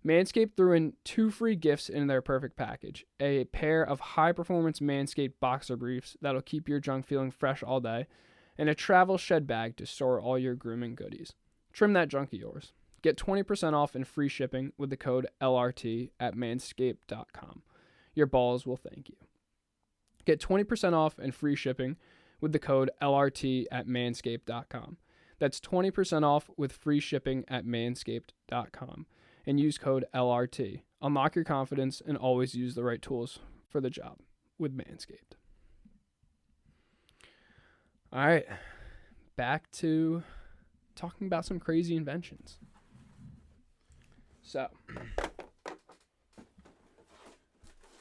Manscaped threw in 2 free gifts in their Perfect Package: a pair of high-performance Manscaped boxer briefs that'll keep your junk feeling fresh all day, and a travel shed bag to store all your grooming goodies. Trim that junk of yours. Get 20% off and free shipping with the code LRT at manscaped.com. Your balls will thank you. Get 20% off and free shipping with the code LRT at manscaped.com. That's 20% off with free shipping at manscaped.com. And use code LRT. Unlock your confidence and always use the right tools for the job with Manscaped. All right, back to talking about some crazy inventions. So,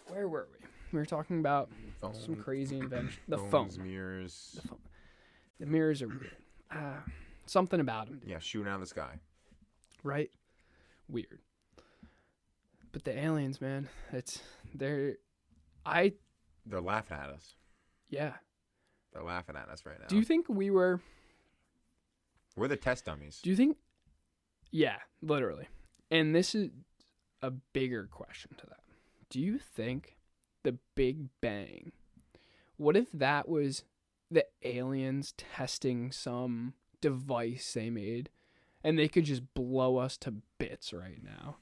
where were we? We were talking about some crazy invention. The phone. Mirrors. The phone. The mirrors are weird. Something about them. Yeah, shooting out of the sky. Right? Weird. But the aliens, man, they're laughing at us. Yeah. They're laughing at us right now. Do you think we're the test dummies? Do you think? Yeah, literally. And this is a bigger question to that. Do you think the Big Bang, what if that was the aliens testing some device they made and they could just blow us to bits right now?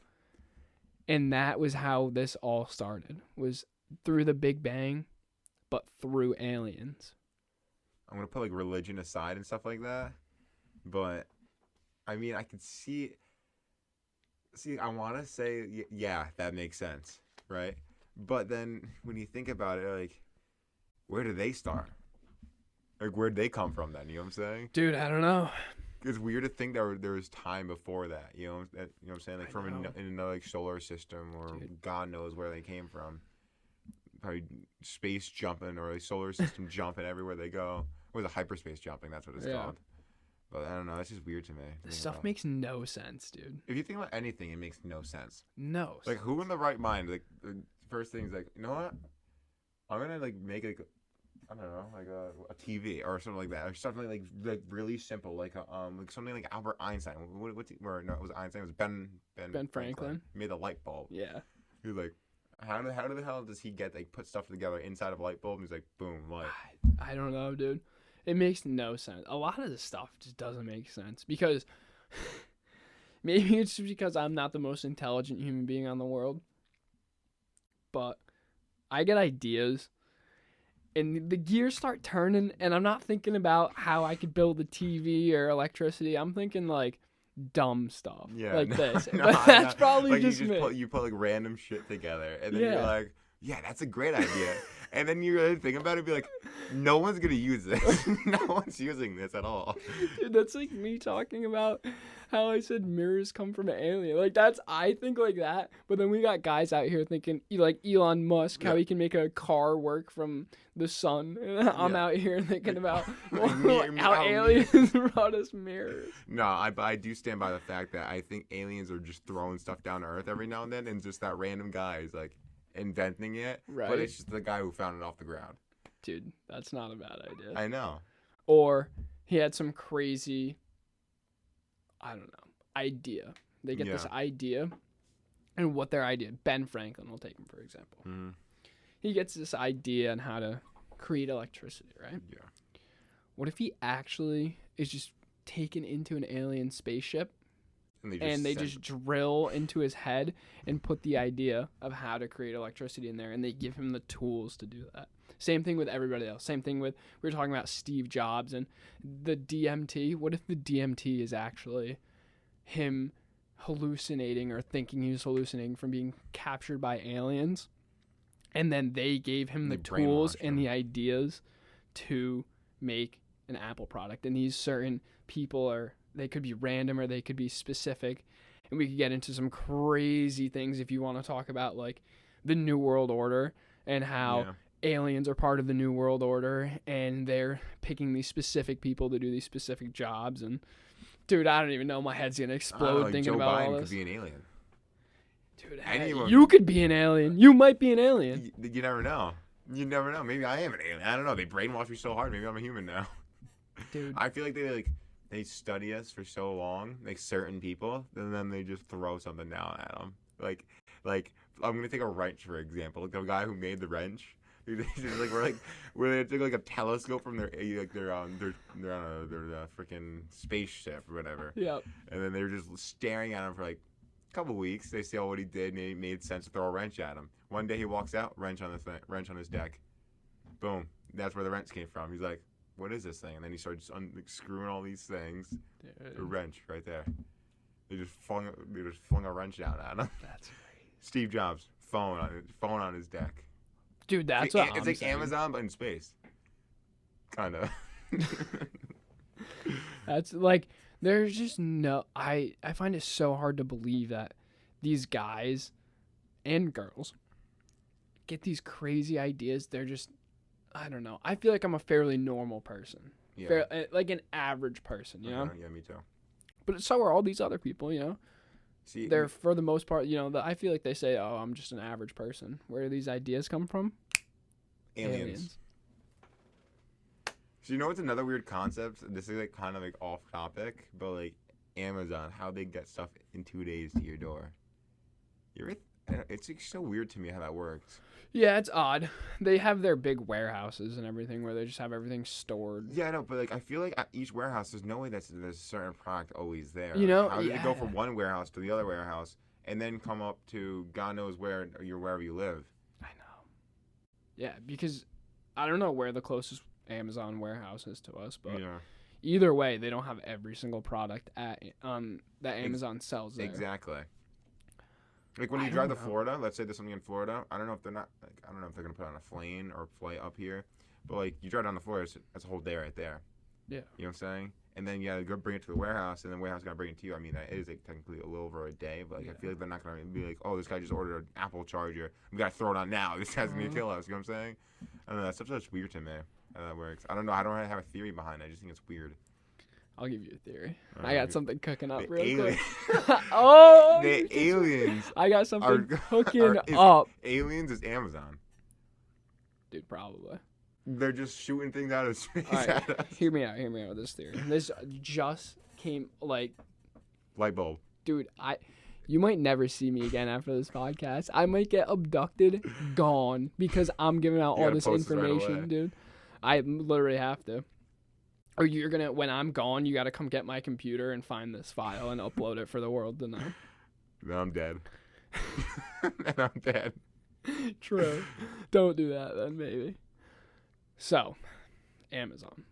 And that was how this all started, was through the Big Bang, but through aliens. I'm going to put like religion aside and stuff like that. But I mean, I could see, I want to say, yeah, that makes sense, right? But then when you think about it, like, where do they start? Like, where'd they come from then? You know what I'm saying? Dude, I don't know. It's weird to think that there was time before that. You know what I'm saying? Like from another like solar system, or God knows where they came from. Probably space jumping or like solar system jumping everywhere they go. Or the hyperspace jumping? That's what it's called. But I don't know. That's just weird to me. This stuff makes no sense, dude. If you think about anything, it makes no sense. No. Like, who in the right mind? Like, the first thing is like, you know what? I'm gonna like make like, I don't know, like a TV or something like that, or something like really simple, like something like Albert Einstein. No, it was Einstein. It was Ben Franklin. He made the light bulb. Yeah. He was like, how the hell does he get like put stuff together inside of a light bulb? And he's like, boom, light. I don't know, dude. It makes no sense. A lot of this stuff just doesn't make sense because maybe it's just because I'm not the most intelligent human being on the world, but I get ideas and the gears start turning and I'm not thinking about how I could build a TV or electricity. I'm thinking like dumb stuff this. But that's probably like just me. You put like random shit together and then you're like, yeah, that's a great idea. And then you really think about it and be like, no one's going to use this. No one's using this at all. Dude, that's like me talking about how I said mirrors come from an alien. Like, I think like that. But then we got guys out here thinking, like Elon Musk, how he can make a car work from the sun. And I'm out here thinking about how aliens brought us mirrors. No, I do stand by the fact that I think aliens are just throwing stuff down to Earth every now and then. And just that random guy is like inventing it. Right. But it's just the guy who found it off the ground. Dude, that's not a bad idea. I know. Or he had some crazy, I don't know, idea. They get this idea, and what their idea, Ben Franklin, we'll take him for example. Mm-hmm. He gets this idea on how to create electricity, right? Yeah. What if he actually is just taken into an alien spaceship, and they just drill into his head and put the idea of how to create electricity in there, and they give him the tools to do that. Same thing with everybody else. Same thing with, we were talking about Steve Jobs and the DMT. What if the DMT is actually him hallucinating or thinking he was hallucinating from being captured by aliens, and then they gave him the tools and the ideas to make an Apple product, and these certain people they could be random or they could be specific, and we could get into some crazy things if you want to talk about like the New World Order and how aliens are part of the New World Order and they're picking these specific people to do these specific jobs. And dude, I don't even know, my head's gonna explode thinking about all this. Joe Biden could be an alien. Dude, you could be an alien. You might be an alien. You never know. You never know. Maybe I am an alien. I don't know. They brainwashed me so hard. Maybe I'm a human now. Dude, I feel like they study us for so long, like certain people, and then they just throw something down at them. Like I'm gonna take a wrench for example. Like the guy who made the wrench. Where they took like a telescope from they're on their freaking spaceship or whatever. Yep. And then they were just staring at him for like a couple weeks. They see what he did, and it made sense to throw a wrench at him. One day he walks out, wrench on his deck. Boom. That's where the wrench came from. He's like, what is this thing? And then he started just unscrewing all these things. Dude. A wrench right there. They just flung a wrench down at him. That's crazy. Steve Jobs, phone on his deck. Dude, that's it's like Amazon, but in space. Kind of. That's like, there's just no. I find it so hard to believe that these guys and girls get these crazy ideas. They're just, I don't know. I feel like I'm a fairly normal person. Yeah. Like an average person, you know? Yeah, me too. But so are all these other people, you know? See, They're, for the most part, you know, I feel like they say, oh, I'm just an average person. Where do these ideas come from? aliens. So you know what's another weird concept? This is like kind of like off topic, but like Amazon, how they get stuff in 2 days to your door. It's like so weird to me how that works. Yeah, it's odd. They have their big warehouses and everything where they just have everything stored. Yeah, I know, but like I feel like at each warehouse, there's no way there's a certain product always there. You know, how do they go from one warehouse to the other warehouse and then come up to God knows where wherever you live? I know. Yeah, because I don't know where the closest Amazon warehouse is to us, but either way, they don't have every single product at that Amazon sells there. Exactly. Like when you drive to Florida, let's say there's something in Florida. I don't know if they're gonna put on a plane or flight up here, but like you drive down to Florida, that's a whole day right there. Yeah. You know what I'm saying? And then you gotta go bring it to the warehouse, and then the warehouse gotta bring it to you. I mean, that is like technically a little over a day, but like I feel like they're not gonna be like, oh, this guy just ordered an Apple charger. We gotta throw it on now. This guy's gonna kill us. You know what I'm saying? I don't know. That stuff's just weird to me. How that works. I don't know. I don't really have a theory behind it. I just think it's weird. I'll give you a theory. I got something cooking up real quick. The aliens. I got something cooking up. Aliens is Amazon. Dude, probably. They're just shooting things out of space All right, at us. Hear me out with this theory. This just came, like... Light bulb. Dude, you might never see me again after this podcast. I might get abducted, gone, because I'm giving out all this information, right, dude. I literally have to. Or you're gonna, when I'm gone, you gotta come get my computer and find this file and upload it for the world to know. Then I'm dead. And I'm dead. True. Don't do that then, maybe. So, Amazon.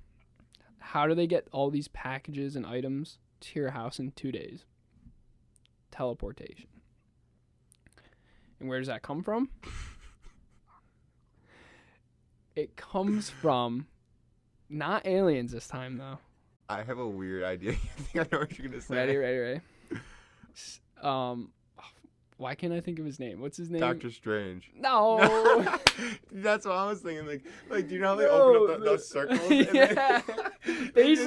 How do they get all these packages and items to your house in 2 days? Teleportation. And where does that come from? It comes from... Not aliens this time, though. I have a weird idea. I think I know what you're going to say. Ready. Why can't I think of his name? What's his name? Doctor Strange. No. That's what I was thinking. Like, do you know how they open up those circles? Yeah. And they just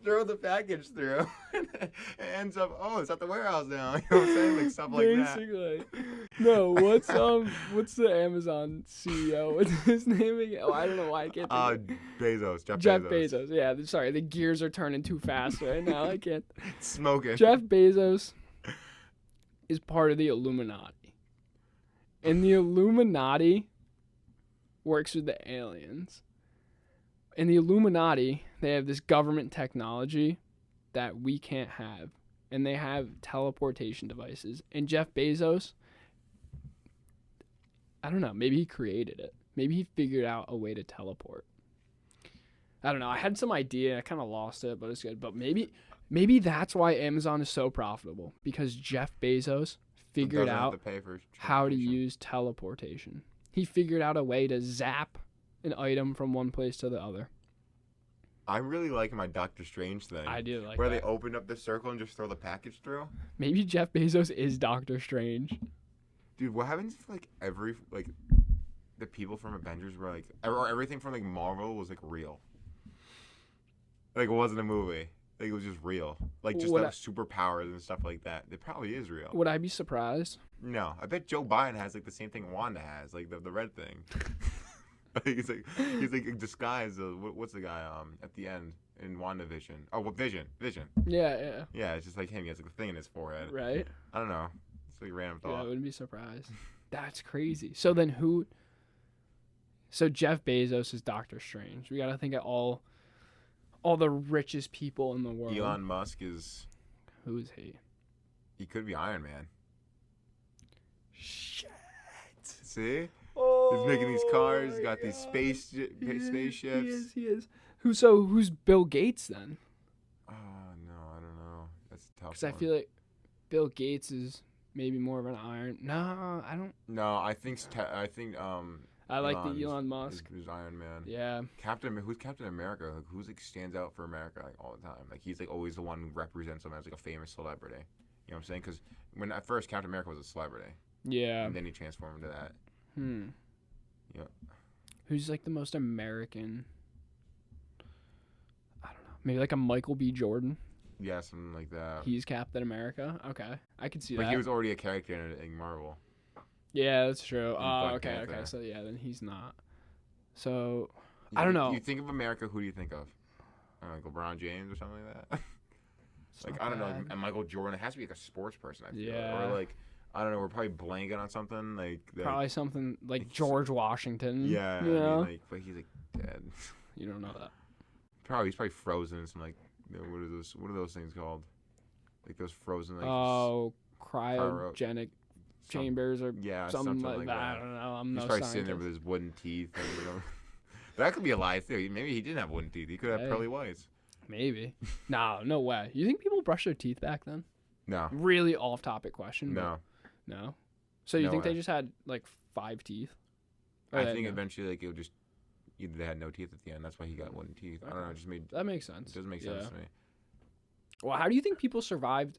throw the package through. It ends up, it's at the warehouse now. You know what I'm saying? Like stuff like that. Basically. No, what's the Amazon CEO? What's his name again? Oh, I don't know why I can't think Bezos. Jeff Bezos. Yeah, sorry, the gears are turning too fast right now. I can't. Smoking. Jeff Bezos is part of the Illuminati. And the Illuminati works with the aliens. In the Illuminati, they have this government technology that we can't have. And they have teleportation devices. And Jeff Bezos, I don't know, maybe he created it. Maybe he figured out a way to teleport. I don't know. I had some idea. I kind of lost it, but it's good. But maybe that's why Amazon is so profitable. Because Jeff Bezos figured out how to use teleportation. He figured out a way to zap an item from one place to the other. I really like my Doctor Strange thing. I do like where that. They open up the circle and just throw the package through. Maybe Jeff Bezos is Doctor Strange. Dude, what happens if the people from Avengers were or everything from Marvel was real? It wasn't a movie. It was just real. Just the superpowers and stuff like that. It probably is real. Would I be surprised? No. I bet Joe Biden has the same thing Wanda has, the red thing. he's disguised. What's the guy at the end in WandaVision? Oh, Vision. Yeah. Yeah, it's just like him. He has a thing in his forehead. Right. I don't know. It's random thought. Yeah, I wouldn't be surprised. That's crazy. So then who? So Jeff Bezos is Doctor Strange. We got to think of all the richest people in the world. Elon Musk is... Who is he? He could be Iron Man. Shit. See? Oh, he's making these cars. He's got these spaceships. He is. Who's Bill Gates then? Oh, no, I don't know. That's a tough one. Because I feel like Bill Gates is maybe more of an Iron... No, I don't... No, I think I like the Elon Elon Musk. Who's Iron Man. Yeah. Who's Captain America? Like, who's like stands out for America like all the time? Like he's like always the one who represents him as like a famous celebrity. You know what I'm saying? Because when at first Captain America was a celebrity. Yeah. And then he transformed into that. Yeah. Who's like the most American? I don't know. Maybe like a Michael B. Jordan. Yeah, something like that. He's Captain America. Okay, I can see that. But he was already a character in Marvel. Yeah, that's true. Oh, Black okay. Panther. So yeah, then he's not. So I don't know. You think of America, who do you think of? Like LeBron James or something like that? Like I don't know. And Michael Jordan. It has to be like a sports person. I feel. Yeah. Or like I don't know. We're probably blanking on something like probably something like George Washington. Yeah. You know? I mean, like, but he's like dead. You don't know that. He's probably frozen in some like what are those things called? Like those frozen like cryogenic chambers or something like that. I don't know. He's probably sitting there with his wooden teeth. And, you know, that could be a lie too. Maybe he didn't have wooden teeth. He could have pearly whites. Maybe. No way. You think people brush their teeth back then? No. Really off-topic question. No. No. So you think they just had like 5 teeth? I think eventually like it would just either they had no teeth at the end. That's why he got wooden teeth. Okay. I don't know. It just made that makes sense. It doesn't make sense to me. Well, how do you think people survived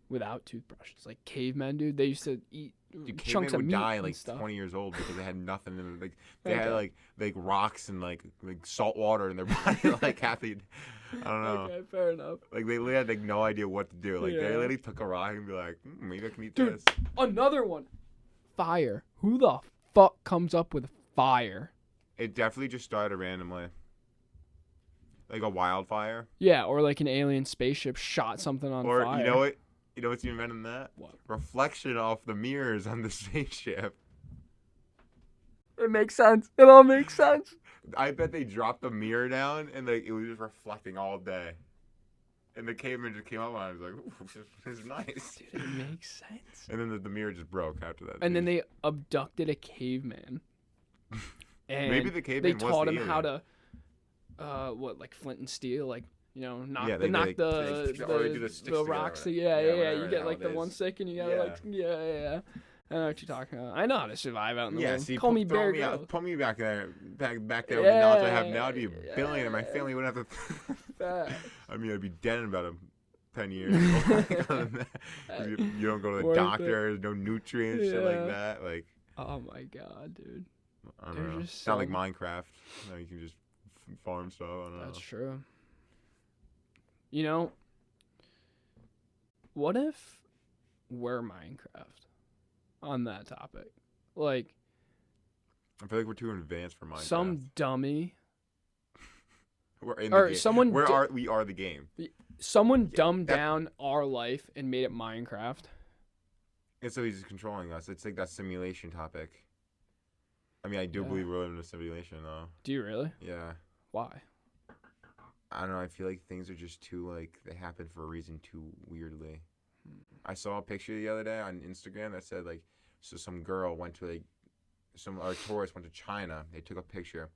without toothbrushes? Like cavemen, dude. They used to eat chunks of meat. Die and like stuff. 20 years old because they had nothing in it. Like they had like rocks and like salt water in their body. Like Kathy, I don't know. Okay, fair enough. Like they had like no idea what to do. Like they literally took a rock and be like, maybe I can eat this. Another one. Fire. Who the fuck comes up with fire? It definitely just started randomly. Like a wildfire. Yeah, or like an alien spaceship shot something on fire. Or you know what? You know what's even better than that? What? Reflection off the mirrors on the spaceship. It makes sense. It all makes sense. I bet they dropped the mirror down and like it was just reflecting all day. And the caveman just came up and I was like, ooh, this is nice. Dude, it makes sense. And then the mirror just broke after that. And then they abducted a caveman. And maybe the caveman they was taught the him alien. how to like flint and steel, like, you know, knock they do the sticks rocks. together. You get like the one stick and you gotta like I know what you're talking about. I know how to survive out in the world. See, call me Bear Grylls. Put me back there back there with the knowledge I have now. I'd be a billionaire. My family wouldn't have to. I mean, I'd be dead in about 10 years. You don't go to the doctor. There's no nutrients, shit like that. Like, oh my god, dude. I don't know. It's not like Minecraft. You know, you can just farm stuff. I don't know. That's true. You know, what if we're Minecraft on that topic? Like, I feel like we're too advanced for Minecraft. Some dummy. We're in the game. Someone we are the game. Someone dumbed down our life and made it Minecraft. And so he's just controlling us. It's like that simulation topic. I mean, I do believe we're living in a simulation, though. Do you really? Yeah. Why? I don't know. I feel like things are just too, like, they happen for a reason too weirdly. I saw a picture the other day on Instagram that said, like, so some girl went to, like, a tourist went to China. They took a picture.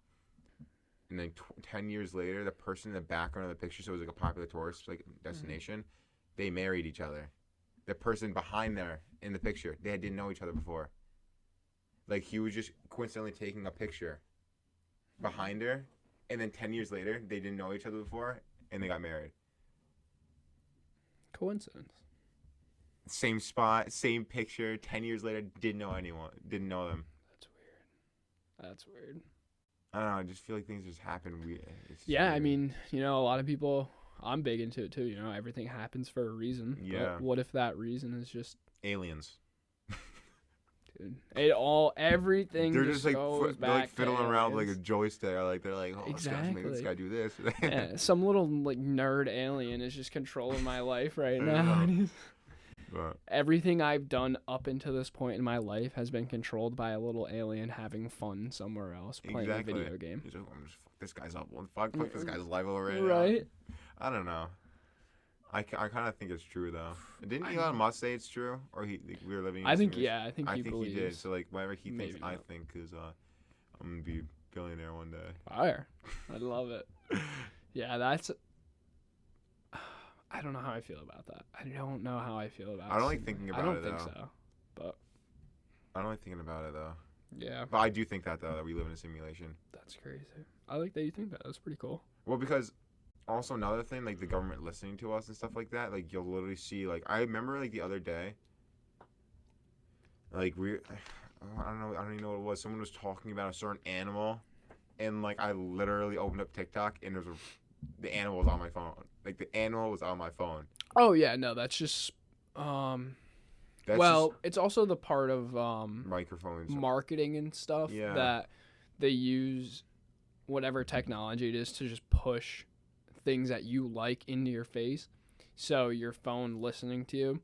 And then 10 years later, the person in the background of the picture, so it was, like, a popular tourist, like, destination, they married each other. The person behind there in the picture, they didn't know each other before. Like, he was just coincidentally taking a picture behind her, and then 10 years later, they didn't know each other before, and they got married. Coincidence. Same spot, same picture, 10 years later, didn't know them. That's weird. I don't know, I just feel like things just happen weird. Yeah, weird. I mean, you know, a lot of people, I'm big into it too, you know, everything happens for a reason. Yeah. But what if that reason is just... aliens. Dude, everything they're just like goes they're back like fiddling around with like a joystick. They're like, oh, exactly. maybe this guy do this. Yeah, some little like nerd alien is just controlling my life right now. But everything I've done up until this point in my life has been controlled by a little alien having fun somewhere else playing a video game. He's like, I'm just fuck this guy's up. Fuck this guy's life over right now. I don't know. I kind of think it's true though. Didn't Elon Musk say it's true, or we were living? In I think simulation? I think he did. So like whatever he thinks, I not. think because I'm gonna be a billionaire one day. Fire! I love it. Yeah, that's. I don't know how I feel about that. I don't know how I feel about. I don't like thinking about it. I don't think so, but I don't like thinking about it though. Yeah. But I do think that, though, that we live in a simulation. That's crazy. I like that you think that. That's pretty cool. Well, because also another thing, like the government listening to us and stuff like that, like you'll literally see, like I remember like the other day, like I don't even know what it was. Someone was talking about a certain animal, and like I literally opened up TikTok and the animal was on my phone. Like the animal was on my phone. Oh yeah, no, that's just it's also the part of microphones, marketing and stuff Yeah. that they use whatever technology it is to just push things that you like into your face. So your phone listening to you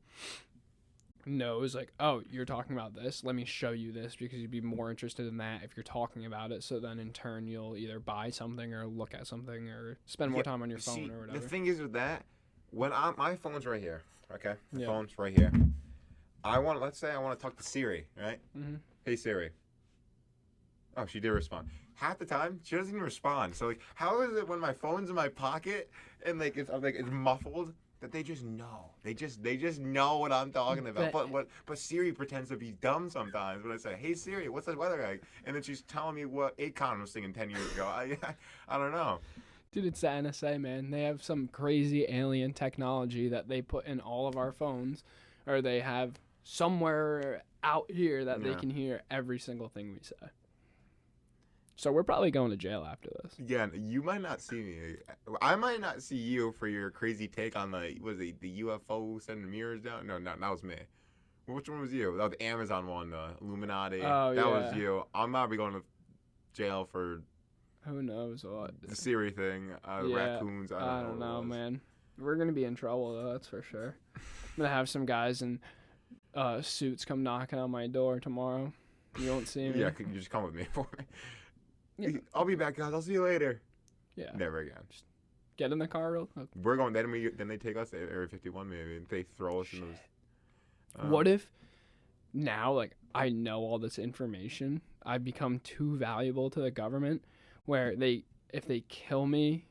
knows like, oh, you're talking about this. Let me show you this because you'd be more interested in that if you're talking about it. So then in turn, you'll either buy something or look at something or spend more time on your phone or whatever. The thing is with that, when my phone's right here, okay? My Yeah. phone's right here. Let's say I want to talk to Siri, right? Mm-hmm. Hey Siri. Oh, she did respond. Half the time, she doesn't even respond. So like, how is it when my phone's in my pocket and like it's muffled that they just know? They just know what I'm talking about. But Siri pretends to be dumb sometimes when I say, "Hey Siri, what's the weather like?" And then she's telling me what Akon was singing 10 years ago. I don't know. Dude, it's the NSA, man. They have some crazy alien technology that they put in all of our phones, or they have somewhere out here that they can hear every single thing we say. So we're probably going to jail after this. Yeah, you might not see me. I might not see you for your crazy take on the UFO sending mirrors down? No, that was me. Which one was you? That was the Amazon one, the Illuminati. Oh, that was you. I'm probably going to jail for who knows what. The Siri thing, raccoons. I don't know, man. We're going to be in trouble, though, that's for sure. I'm going to have some guys in suits come knocking on my door tomorrow. You won't see me. Yeah, could you just come with me for me? Yeah. I'll be back, guys. I'll see you later. Yeah. Never again. Just get in the car real quick. We're going. Then they take us to Area 51. Maybe they throw us in those. What if now, like, I know all this information, I become too valuable to the government, where if they kill me,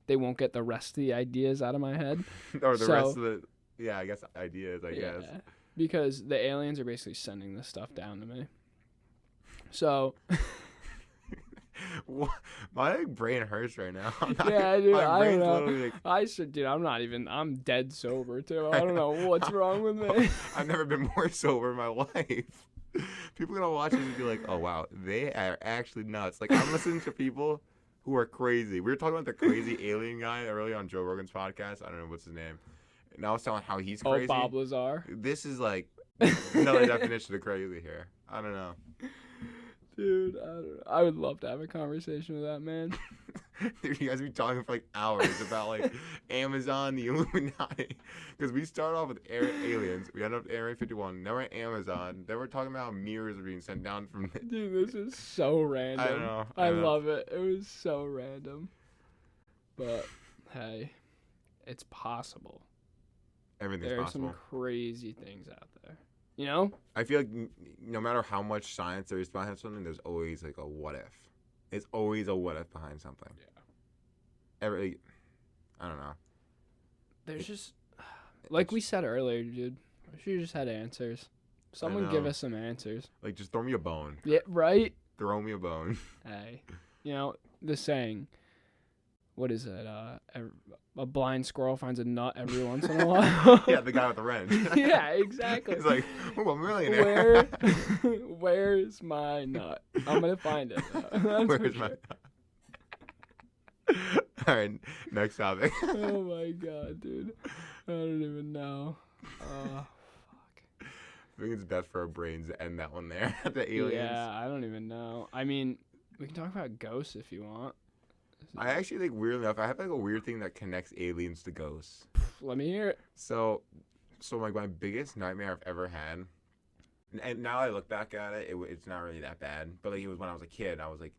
they won't get the rest of the ideas out of my head. Or the rest of the, I guess ideas. I guess because the aliens are basically sending this stuff down to me. So. My brain hurts right now. Dude, I don't know. I'm dead sober too. I don't know what's wrong with me. I've never been more sober in my life. People are gonna watch this and be like, "Oh wow, they are actually nuts." Like I'm listening to people who are crazy. We were talking about the crazy alien guy earlier on Joe Rogan's podcast. I don't know what's his name. And I was telling how he's crazy. Oh, Bob Lazar. This is like another definition of crazy here. I don't know. Dude, I don't know. I would love to have a conversation with that man. Dude, you guys be talking for like hours about like Amazon, the Illuminati. Because we start off with aliens, we end up at Area 51, now we're at Amazon, then we're talking about how mirrors are being sent down from. Dude, this is so random. I don't know. I love it. It was so random. But hey, it's possible. Everything's There possible. are some crazy things out there. You know? I feel like no matter how much science there is behind something, there's always like a what if. It's always a what if behind something. Yeah. I don't know. There's just, like we said earlier, dude. We should have just had answers. Someone give us some answers. Like, just throw me a bone. Yeah, right? Throw me a bone. Hey. You know, the saying, what is it? A blind squirrel finds a nut every once in a while. Yeah, the guy with the wrench. Yeah, exactly. He's like, I'm a millionaire. Where's my nut? I'm going to find it. Where's my nut? All right, next topic. Oh, my God, dude. I don't even know. Fuck. I think it's best for our brains to end that one there. The aliens. Yeah, I don't even know. I mean, we can talk about ghosts if you want. I actually think, weirdly enough, I have like a weird thing that connects aliens to ghosts. Let me hear it. So like my biggest nightmare I've ever had, and now I look back at it, it's not really that bad. But like it was when I was a kid. I was like,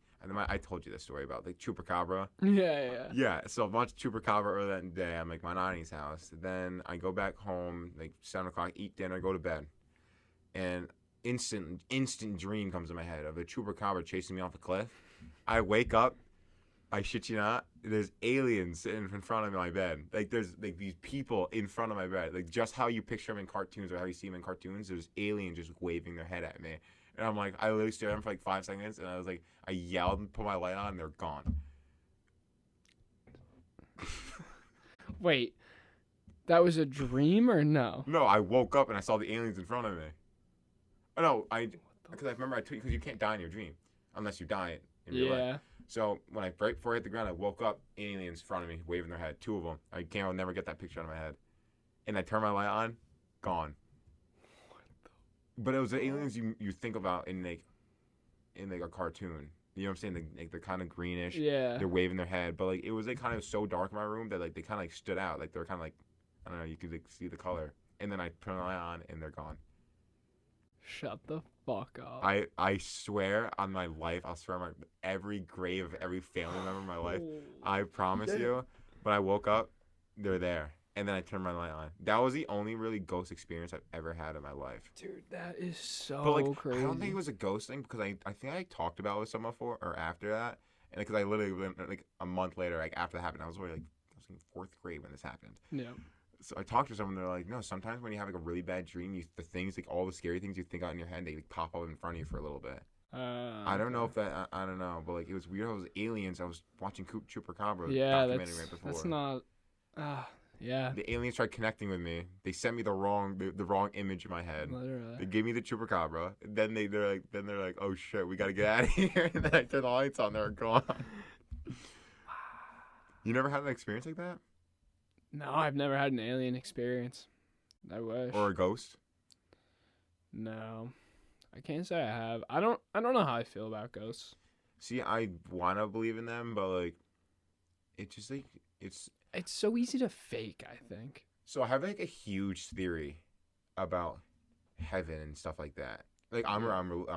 I told you this story about like Chupacabra. Yeah. Yeah. So I watched Chupacabra earlier that day. I'm like my nanny's house. Then I go back home like 7:00, eat dinner, go to bed, and instant dream comes in my head of a Chupacabra chasing me off a cliff. I wake up. I shit you not, there's aliens sitting in front of my bed. Like, there's, like, these people in front of my bed. Like, just how you picture them in cartoons or how you see them in cartoons, there's aliens just waving their head at me. And I'm like, I literally stared at them for like 5 seconds, and I was like, I yelled and put my light on, and they're gone. Wait, that was a dream or no? No, I woke up and I saw the aliens in front of me. Oh, no, because I remember I told you, because you can't die in your dream unless you die in real life. Yeah. So when right before I hit the ground, I woke up, aliens in front of me, waving their head, 2 of them. I'll never get that picture out of my head. And I turned my light on, gone. But it was the aliens you think about in like a cartoon. You know what I'm saying? They're kind of greenish. Yeah. They're waving their head, but like it was like kind of so dark in my room that like they kind of like stood out. Like they're kind of like, I don't know, you could like see the color. And then I turn the light on and they're gone. Shut the fuck up. I swear on my life, I'll swear on every grave of every family member in my life. I promise you. When I woke up, they're there. And then I turned my light on. That was the only really ghost experience I've ever had in my life. Dude, that is so but like, crazy. I don't think it was a ghost thing because I think I talked about it with someone before or after that. And because I literally, like a month later, like after that happened, I was in 4th grade when this happened. Yeah. So I talked to someone, they're like, no, sometimes when you have like a really bad dream, the things, like all the scary things you think out in your head, they like pop up in front of you for a little bit. I don't know if that, I don't know, but like it was weird. It was aliens. I was watching Chupacabra documentary right before. That's not, yeah. The aliens tried connecting with me. They sent me the wrong image in my head. Literally. They gave me the Chupacabra. Then they're like, oh shit, we gotta get out of here. And then I turned the lights on. They're gone. You never had an experience like that? No, I've never had an alien experience. I wish. Or a ghost? No, I can't say I have. I don't know how I feel about ghosts. See, I wanna believe in them, but like, it just like it's so easy to fake, I think. So I have like a huge theory about heaven and stuff like that. Like I'm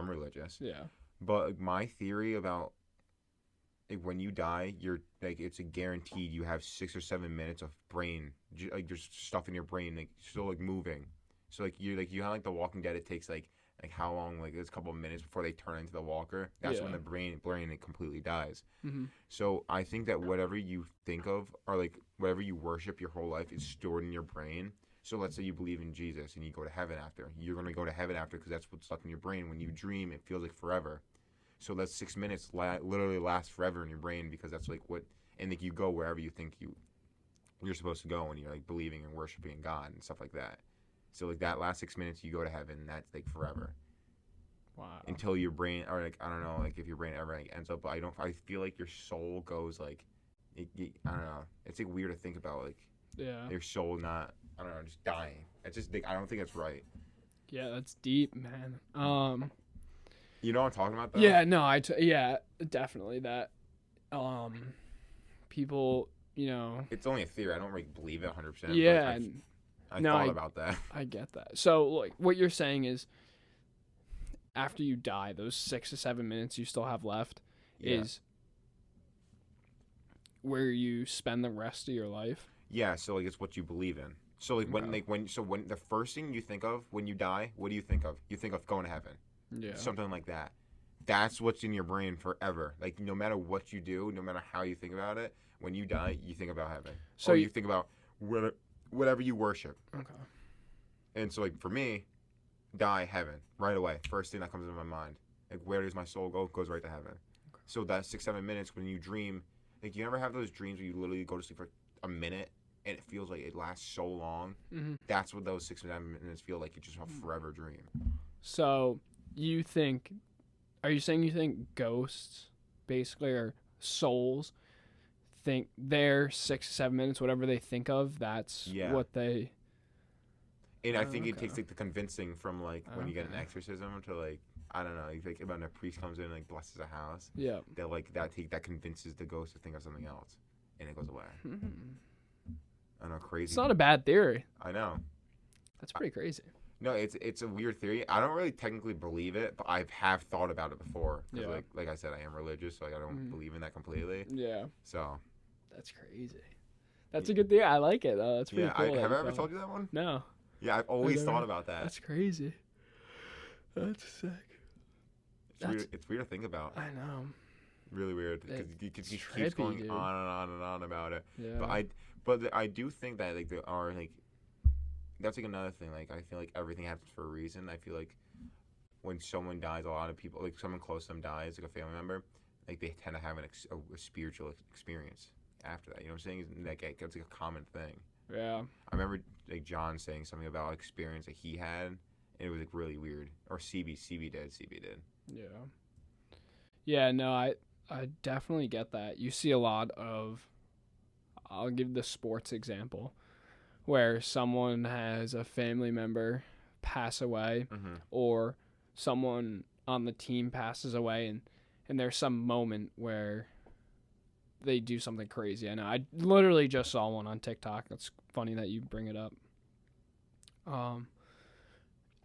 religious. Yeah. But like, my theory about like when you die, you're like it's a guaranteed you have 6 or 7 minutes of brain like there's stuff in your brain like still like moving. So like you have like The Walking Dead. It takes like how long, like it's a couple of minutes before they turn into the walker. That's when the brain it completely dies. Mm-hmm. So I think that whatever you think of or like whatever you worship your whole life is stored in your brain. So let's say you believe in Jesus and you go to heaven after. You're going to go to heaven after because that's what's stuck in your brain. When you dream, it feels like forever. So that 6 minutes literally lasts forever in your brain because that's like what, and like you go wherever you think you're supposed to go when you're like believing and worshiping God and stuff like that. So like that last 6 minutes you go to heaven, that's like forever. Wow. Until your brain, or like I don't know, like if your brain ever like ends up, I feel like your soul goes like, I don't know. It's like weird to think about like, your soul not, I don't know, just dying. It's just like I don't think it's right. Yeah, that's deep, man. You know what I'm talking about though? Yeah, no, yeah, definitely that. People, It's only a theory. I don't really believe it 100%. Yeah. I thought about that. I get that. So, like, what you're saying is, after you die, those 6 to 7 minutes you still have left is where you spend the rest of your life. Yeah. So like, it's what you believe in. So like when the first thing you think of when you die, what do you think of? You think of going to heaven. Yeah. Something like that. That's what's in your brain forever. Like no matter what you do, no matter how you think about it, when you die, you think about heaven. So you think about whatever you worship. Okay. And so like for me, die, heaven, right away. First thing that comes into my mind. Like where does my soul go? It goes right to heaven. Okay. So that 6-7 minutes when you dream, like you ever have those dreams where you literally go to sleep for a minute and it feels like it lasts so long? Mm-hmm. That's what those 6-7 minutes feel like. It's just a forever dream. So are you saying you think ghosts basically or souls think their 6 to 7 minutes, whatever they think of, that's what they. And I think it takes like the convincing from like when you get an exorcism to like I don't know, like when a priest comes in and like blesses a house. Yeah. That like that convinces the ghost to think of something else, and it goes away. Mm-hmm. I know, crazy. It's not a bad theory. I know. That's pretty crazy. No, it's a weird theory. I don't really technically believe it, but I have thought about it before. Yeah. Like I said, I am religious, so like, I don't believe in that completely. Yeah. So. That's crazy. That's a good theory. I like it though. That's pretty cool. Have I ever told you that one? No. Yeah, I've always thought about that. That's crazy. That's sick. It's weird to think about. I know. Really weird because he keeps going dude. on and on and on about it. Yeah. But I do think that like there are like that's like another thing. Like I feel like everything happens for a reason. I feel like when someone dies, a lot of people, like someone close to them dies, like a family member, like they tend to have a spiritual experience after that. You know what I'm saying? Like it's like a common thing. Yeah. I remember like John saying something about like, experience that he had, and it was like really weird. Or CB did. Yeah. Yeah. No, I definitely get that. You see a lot of. I'll give the sports example, where someone has a family member pass away, or someone on the team passes away, and there's some moment where they do something crazy. I know. I literally just saw one on TikTok. That's funny that you bring it up.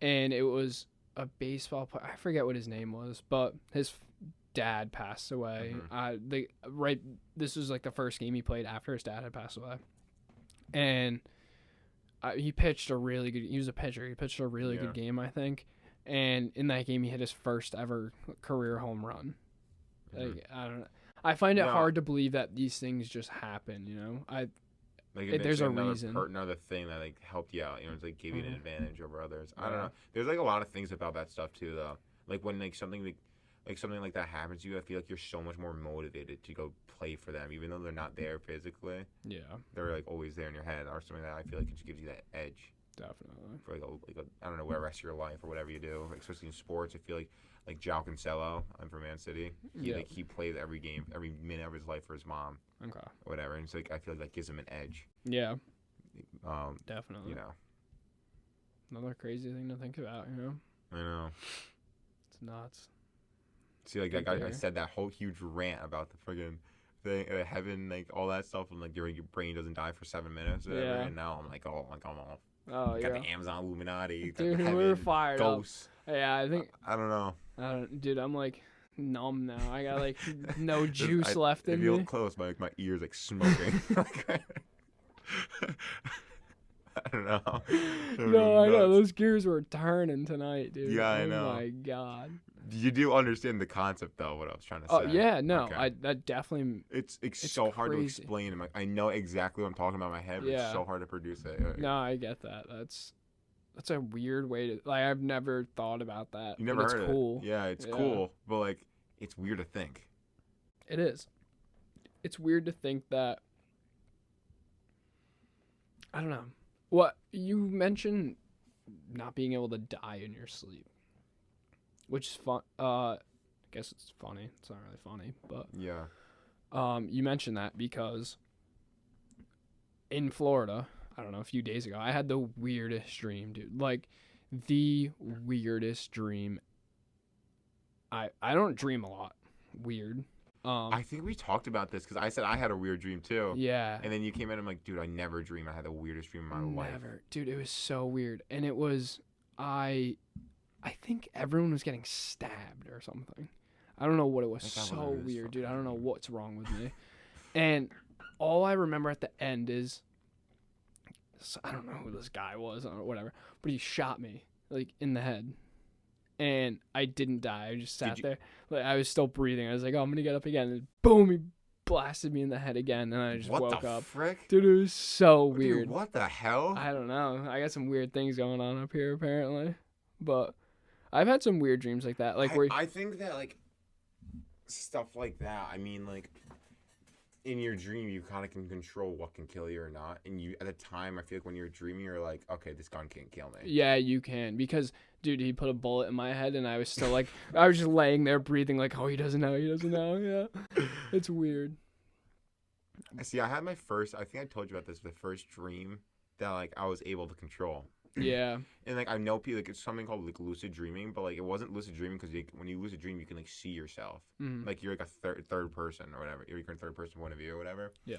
And it was a baseball player. I forget what his name was, but his dad passed away. This was like the first game he played after his dad had passed away, and he pitched a really good. He was a pitcher. He pitched a really good game, I think. And in that game, he hit his first ever career home run. Like, I don't know. I find it hard to believe that these things just happen. You know, there's a reason. Another thing that like helped you out. You know, it's like give you an advantage over others. I don't know. There's like a lot of things about that stuff too, though. Like when like something like that happens to you, I feel like you're so much more motivated to go play for them, even though they're not there physically. Yeah, they're like always there in your head, or something that I feel like it just gives you that edge. Definitely. For I don't know, the rest of your life or whatever you do, especially in sports. I feel like João Cancelo, I'm from Man City. He plays every game, every minute of his life for his mom. Okay. Or whatever, and it's like I feel like that gives him an edge. Yeah. Definitely. You know. Another crazy thing to think about, you know. I know. It's nuts. See, like I said that whole huge rant about the friggin' thing, heaven, like all that stuff, and like your brain doesn't die for 7 minutes, or whatever, and now I'm like, oh, I'm all. Oh, got the Amazon Illuminati. Dude, heaven, we're fired ghosts. up. Yeah, I think. I don't know. Dude, I'm like numb now. I got like no juice left in me. If you look close, my ears like smoking. I don't know. No, I know. Those gears were turning tonight, dude. Yeah, I know. Oh my god. You do understand the concept, though, what I was trying to say. Oh, yeah, no. Okay. That definitely... It's so hard to explain. I know exactly what I'm talking about in my head, but it's so hard to produce it. No, I get that. That's a weird way to... Like, I've never thought about that. You never heard it. Cool. Yeah, it's cool, but, like, it's weird to think. It is. It's weird to think that... I don't know. What you mentioned not being able to die in your sleep, which is fun. I guess it's funny. It's not really funny, but yeah. You mentioned that because in Florida, I don't know, a few days ago, I had the weirdest dream, dude. Like the weirdest dream. I don't dream a lot. Weird. I think we talked about this because I said I had a weird dream too. Yeah. And then you came in and I'm like, dude, I never dreamed I had the weirdest dream in my life. Never. Dude, it was so weird. And it was, I think everyone was getting stabbed or something. I don't know what it was. So weird, dude. I don't know what's wrong with me. And all I remember at the end is, I don't know who this guy was or whatever, but he shot me like in the head. And I didn't die. I just sat there. Like I was still breathing. I was like, oh, I'm going to get up again. And boom, he blasted me in the head again. And I just woke up. What the frick? Dude, it was so weird. Dude, what the hell? I don't know. I got some weird things going on up here, apparently. But I've had some weird dreams like that. Like I think that, like, stuff like that, I mean, like, in your dream, you kind of can control what can kill you or not. And you, at the time, I feel like when you're dreaming, you're like, okay, this gun can't kill me. Yeah, you can. Because, dude, he put a bullet in my head, and I was still like, I was just laying there breathing like, oh, he doesn't know. Yeah. It's weird. See, I had my first, I think I told you about this, the first dream that, like, I was able to control. Yeah. And, like, I know people, like, it's something called, like, lucid dreaming, but, like, it wasn't lucid dreaming because when you lucid dream, you can, like, see yourself. Mm-hmm. Like, you're, like, a third person or whatever. You're in third person point of view or whatever. Yeah.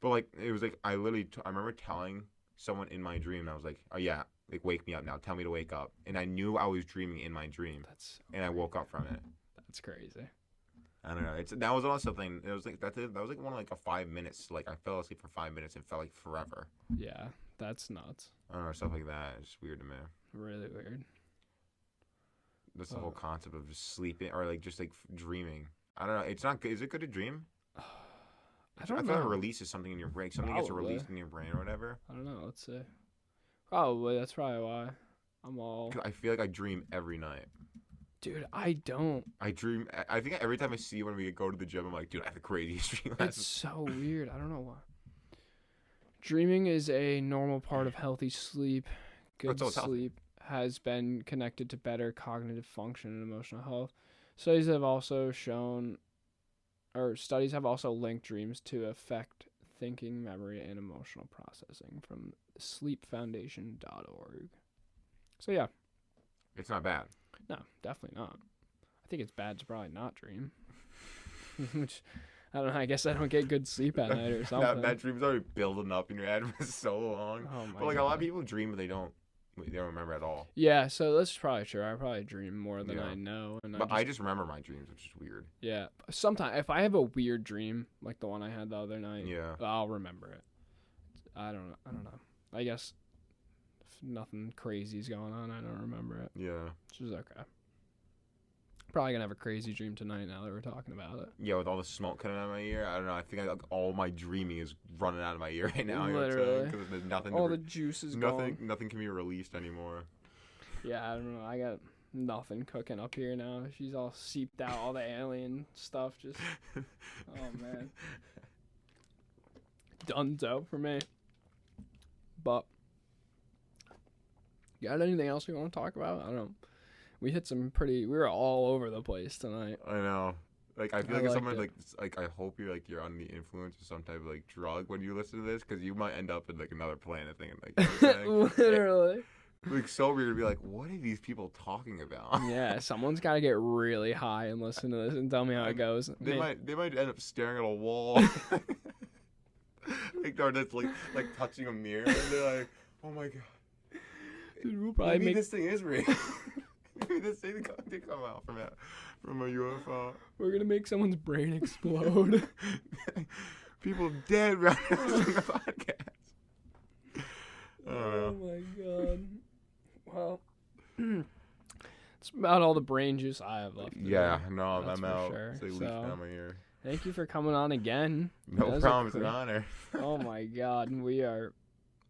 But, like, it was, like, I remember telling someone in my dream, and I was like, oh, yeah, like, wake me up now. Tell me to wake up. And I knew I was dreaming in my dream. And I woke up from it. That's crazy. I don't know. That was also something. It was like that was like one of like a 5 minutes. Like I fell asleep for 5 minutes and felt like forever. Yeah, that's nuts. I don't know, stuff like that. It's weird to me. Really weird. That's the whole concept of just sleeping or like just like dreaming. I don't know. It's not good. Is it good to dream? I thought it releases something in your brain. Something gets released in your brain or whatever. I don't know. Let's see. Probably. That's probably why. I'm all. I feel like I dream every night. Dude, I don't. I dream. I think every time I see when we go to the gym, I'm like, dude, I have the craziest dream. It's so weird. I don't know why. Dreaming is a normal part of healthy sleep. Good sleep has been connected to better cognitive function and emotional health. Studies have also linked dreams to affect thinking, memory, and emotional processing from sleepfoundation.org. So yeah. It's not bad. No, definitely not. I think it's bad to probably not dream. Which, I don't know, I guess I don't get good sleep at night or something. that dream's already building up in your head for so long. Oh my but like God. a lot of people dream, but they don't remember at all. Yeah, so that's probably true. I probably dream more than I know. But I just remember my dreams, which is weird. Yeah. Sometimes, if I have a weird dream, like the one I had the other night, I'll remember it. I don't know. I guess if nothing crazy's going on, I don't remember it. Yeah. Which is okay. Probably gonna have a crazy dream tonight now that we're talking about it. Yeah, with all the smoke coming out of my ear, I don't know. I think all my dreaming is running out of my ear right now. Literally. Because there's nothing. All the juice is gone. Nothing can be released anymore. Yeah, I don't know. I got nothing cooking up here now. She's all seeped out, all the alien stuff. Just, oh man, donezo for me. But, you got anything else you want to talk about? I don't know. We hit we were all over the place tonight. I know. Like, I feel like if someone, like, I hope you're under the influence of some type of, like, drug when you listen to this, because you might end up in, like, another planet thing. Like, you know what I'm saying? Literally. Like, so weird to be like, what are these people talking about? Yeah, someone's got to get really high and listen to this and tell me how it goes. They might end up staring at a wall. Like, they're just, like touching a mirror, and they're like, oh my God. Dude, we'll probably Maybe this thing is real. Maybe this thing did come out from a UFO. We're gonna make someone's brain explode. People dead right now on the podcast. Oh my God. Well, it's about all the brain juice I have left. Yeah, no, I'm out. Sure. It's like leaking out my ear. Thank you for coming on again. No problem, it's an honor. Oh my God,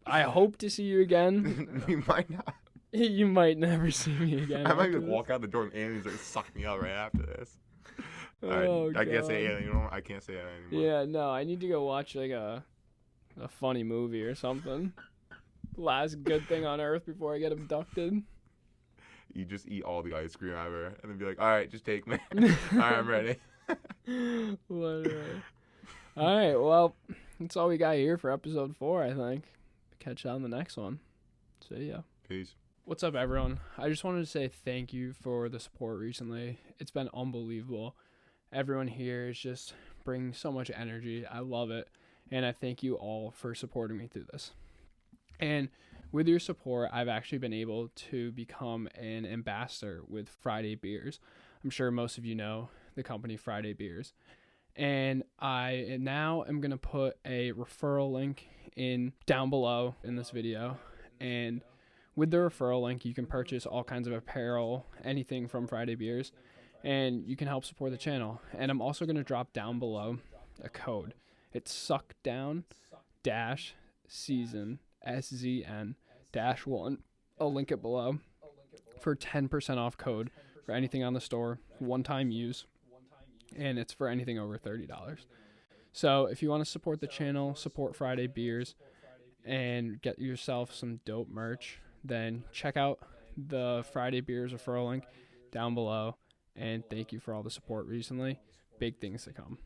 I hope to see you again. We might not. You might never see me again. I might just walk out the door and aliens are suck me up right after this. I can't say alien. I can't say that anymore. Yeah, no, I need to go watch like a funny movie or something. Last good thing on Earth before I get abducted. You just eat all the ice cream ever and then be like, all right, just take me. All right, I'm ready. Literally. All right, well, that's all we got here for episode 4, I think. Catch you on the next one. See ya. Peace. What's up, everyone? I just wanted to say thank you for the support recently. It's been unbelievable. Everyone here is just bringing so much energy. I love it. And I thank you all for supporting me through this. And with your support, I've actually been able to become an ambassador with Friday Beers. I'm sure most of you know the company Friday Beers. And I now am going to put a referral link down below in this video. And with the referral link, you can purchase all kinds of apparel, anything from Friday Beers, and you can help support the channel. And I'm also going to drop down below a code. It's suckdown-season, SZN-1. I'll link it below for 10% off code for anything on the store, one-time use, and it's for anything over $30. So if you want to support the channel, support Friday Beers, and get yourself some dope merch, then check out the Friday Beers referral link down below. And thank you for all the support recently. Big things to come.